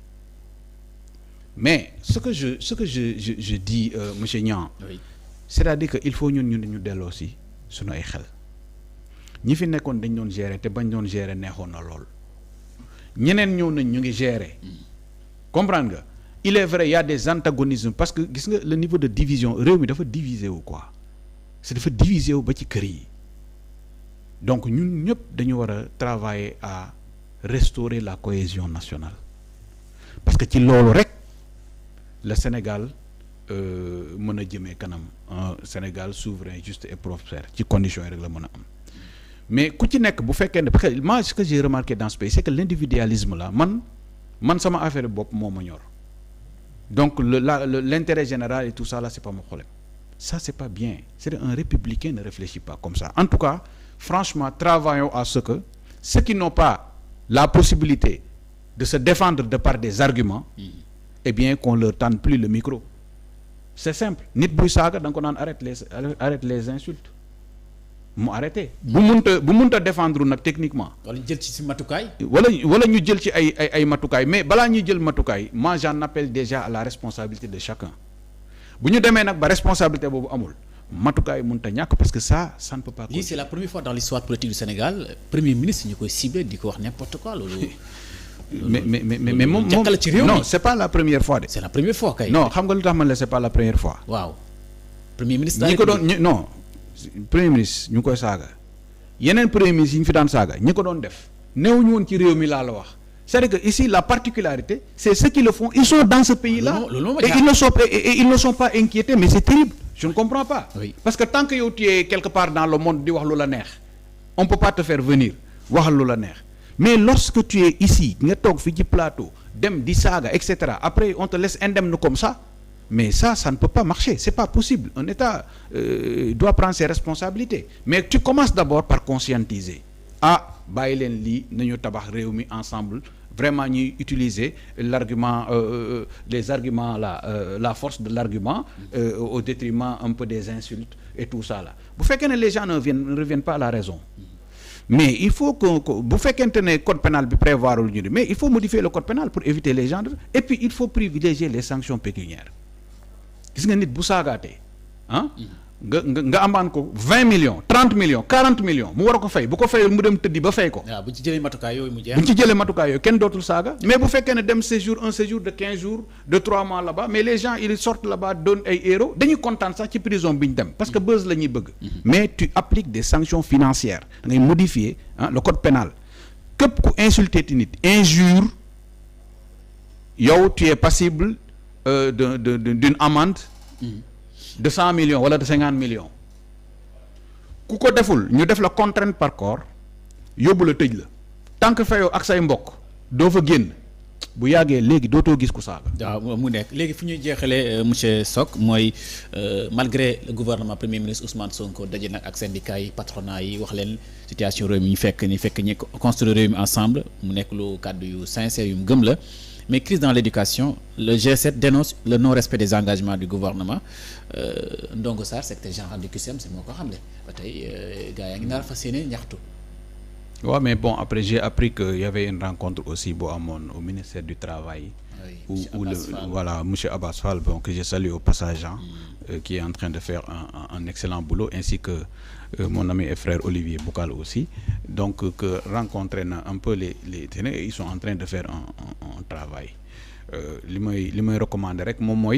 Mais ce que je dis monsieur Niang, oui. C'est-à-dire que il faut ñun ñu delloo si suñu ay xel ñi fi nekkoon dañ doon gérer te bañ doon gérer neexoon na lool ñeneen ñëw nañ ñu ngi gérer comprendre nga. Il est vrai, il y a des antagonismes parce que gis nga le niveau de division réew mi dafa diviser wu quoi c'est dafa diviser wu ba ci kër yi donc ñun ñëpp dañu war a travailler à restaurer la cohésion nationale parce que ci loolu rek le Sénégal mën a jëmee kanam un Sénégal souverain juste et prospère ci conditions yi rek la mën a am mais ku ci nekk bu fekkee ne parce que moi ce que j'ai remarqué dans ce pays c'est que l'individualisme là man sama affaire bopp moo ma ñor. Donc l'intérêt général et tout ça là c'est pas mon problème. Ça c'est pas bien. C'est un républicain ne réfléchit pas comme ça. En tout cas, franchement, travaillons à ce que ceux qui n'ont pas la possibilité de se défendre de par des arguments, eh bien qu'on leur tende plus le micro. C'est simple. Nit buy saaga da nga ko naan arrête les insultes. Mu arrêté. bu munta défendre nag techniquement. wala jël ci matukaay. wala ñu jël ci ay matukaay mais balaa ñuy jël matukaay moi j'en appelle déjà à la responsabilité de chacun bu ñu demee nag ba responsabilité boobu amul matukaay munta ñàkk parce que ça ne peut pas. lii c'est la première fois dans l'histoire politique du Sénégal premier ministre ñu koy ciblé di ko wax n'importe quoi loolu. mais moom ci réew mi non c'est pas la première fois de. c'est la première fois kay. non xam nga lu tax man la c'est pas la première fois. waaw premier ministre. ñi ko doon non. premier ministre ñu ngi koy saaga yeneen premier ministre yi ñu fi daan saaga ñi ko doon def néew ñu woon ci réew mi laa la wax c'est-à-dire que ici la particularité c'est ceux qui le font ils sont dans ce pays-là et ils ne sont pas inquiétés mais c'est terrible je ne comprends pas oui. Parce que tant que yow tu es quelque part dans le monde di wax lu la neex on peut pas te faire venir waxal lu la neex mais lorsque tu es ici nga toog fi ci plateau dem di saaga et cetera après on te laisse indemne comme ça. Mais ça ne peut pas marcher, c'est pas possible. Un État doit prendre ses responsabilités. Mais tu commences d'abord par conscientiser. Bàyyi leen lii nañu tabax réew mi ensemble vraiment ñuy utiliser l'argument les arguments là la force de l'argument au détriment un peu des insultes et tout ça là. Bu fekkee ne les gens ne reviennent pas à la raison. Mais il faut que bu fekkente ne code pénal bi prévoirul ñu mais il faut modifier le code pénal pour éviter les gens et puis il faut privilégier les sanctions pécuniaires. Gis nga nit bu saagaatee nga amaan ko 20 millions 30 millions 40 millions mu war a ko fay bu ko fayul mu dem tëddi ba fay ko. waaw bu ci jëlee matukaay yooyu mu jeex. bu ci jëlee matukaay yooyu kenn dootul saaga mais bu fekkee ne dem un séjour de 15 jours de 3 mois là-bas mais les gens ils sortent là-bas doon ay héros dañuy kontaan sax ci prison bi ñu dem parce que buzz la ñuy bëgg. mais tu appliques des sanctions financières da ngay modifier le code pénal képp ku insulter ti nit injure yow tu es passible d'une amende de 100 millions wala de 50 millions ku ko deful ñu def la contrainte par corps yóbbu la tëj la tant que fayoo ak say mbokk doo fa génn bu yàggee léegi dootoo gis ku saaga. waaw mu nekk léegi fu ñuy jeexalee monsieur Sock mooy malgré le gouvernement premier ministre Ousmane Sonko daje nag ak syndicats yi patronat yi wax leen situation réew mi ñu fekk ñi construire réew mi ensemble mu nekk lu kàddu yu sincère yu mu gëm la mais crise dans l'éducation le G7 dénonce le non-respect des engagements du gouvernement Ndongo Sarr secrétaire général du CUSEMS moo ko xamle ba tey gars yaa ngi nar a fas yéene ñaxtu. Ouais, mais bon, après j'ai appris qu'il y avait une rencontre aussi au ministère du Travail, oui, où M. Abbas Fall, bon, que je salue au passage, qui est en train de faire un excellent boulot, ainsi que mon ami et frère Olivier Boukal aussi. Donc, que rencontrer un peu ils sont en train de faire un travail. Ce que je recommanderais, moi,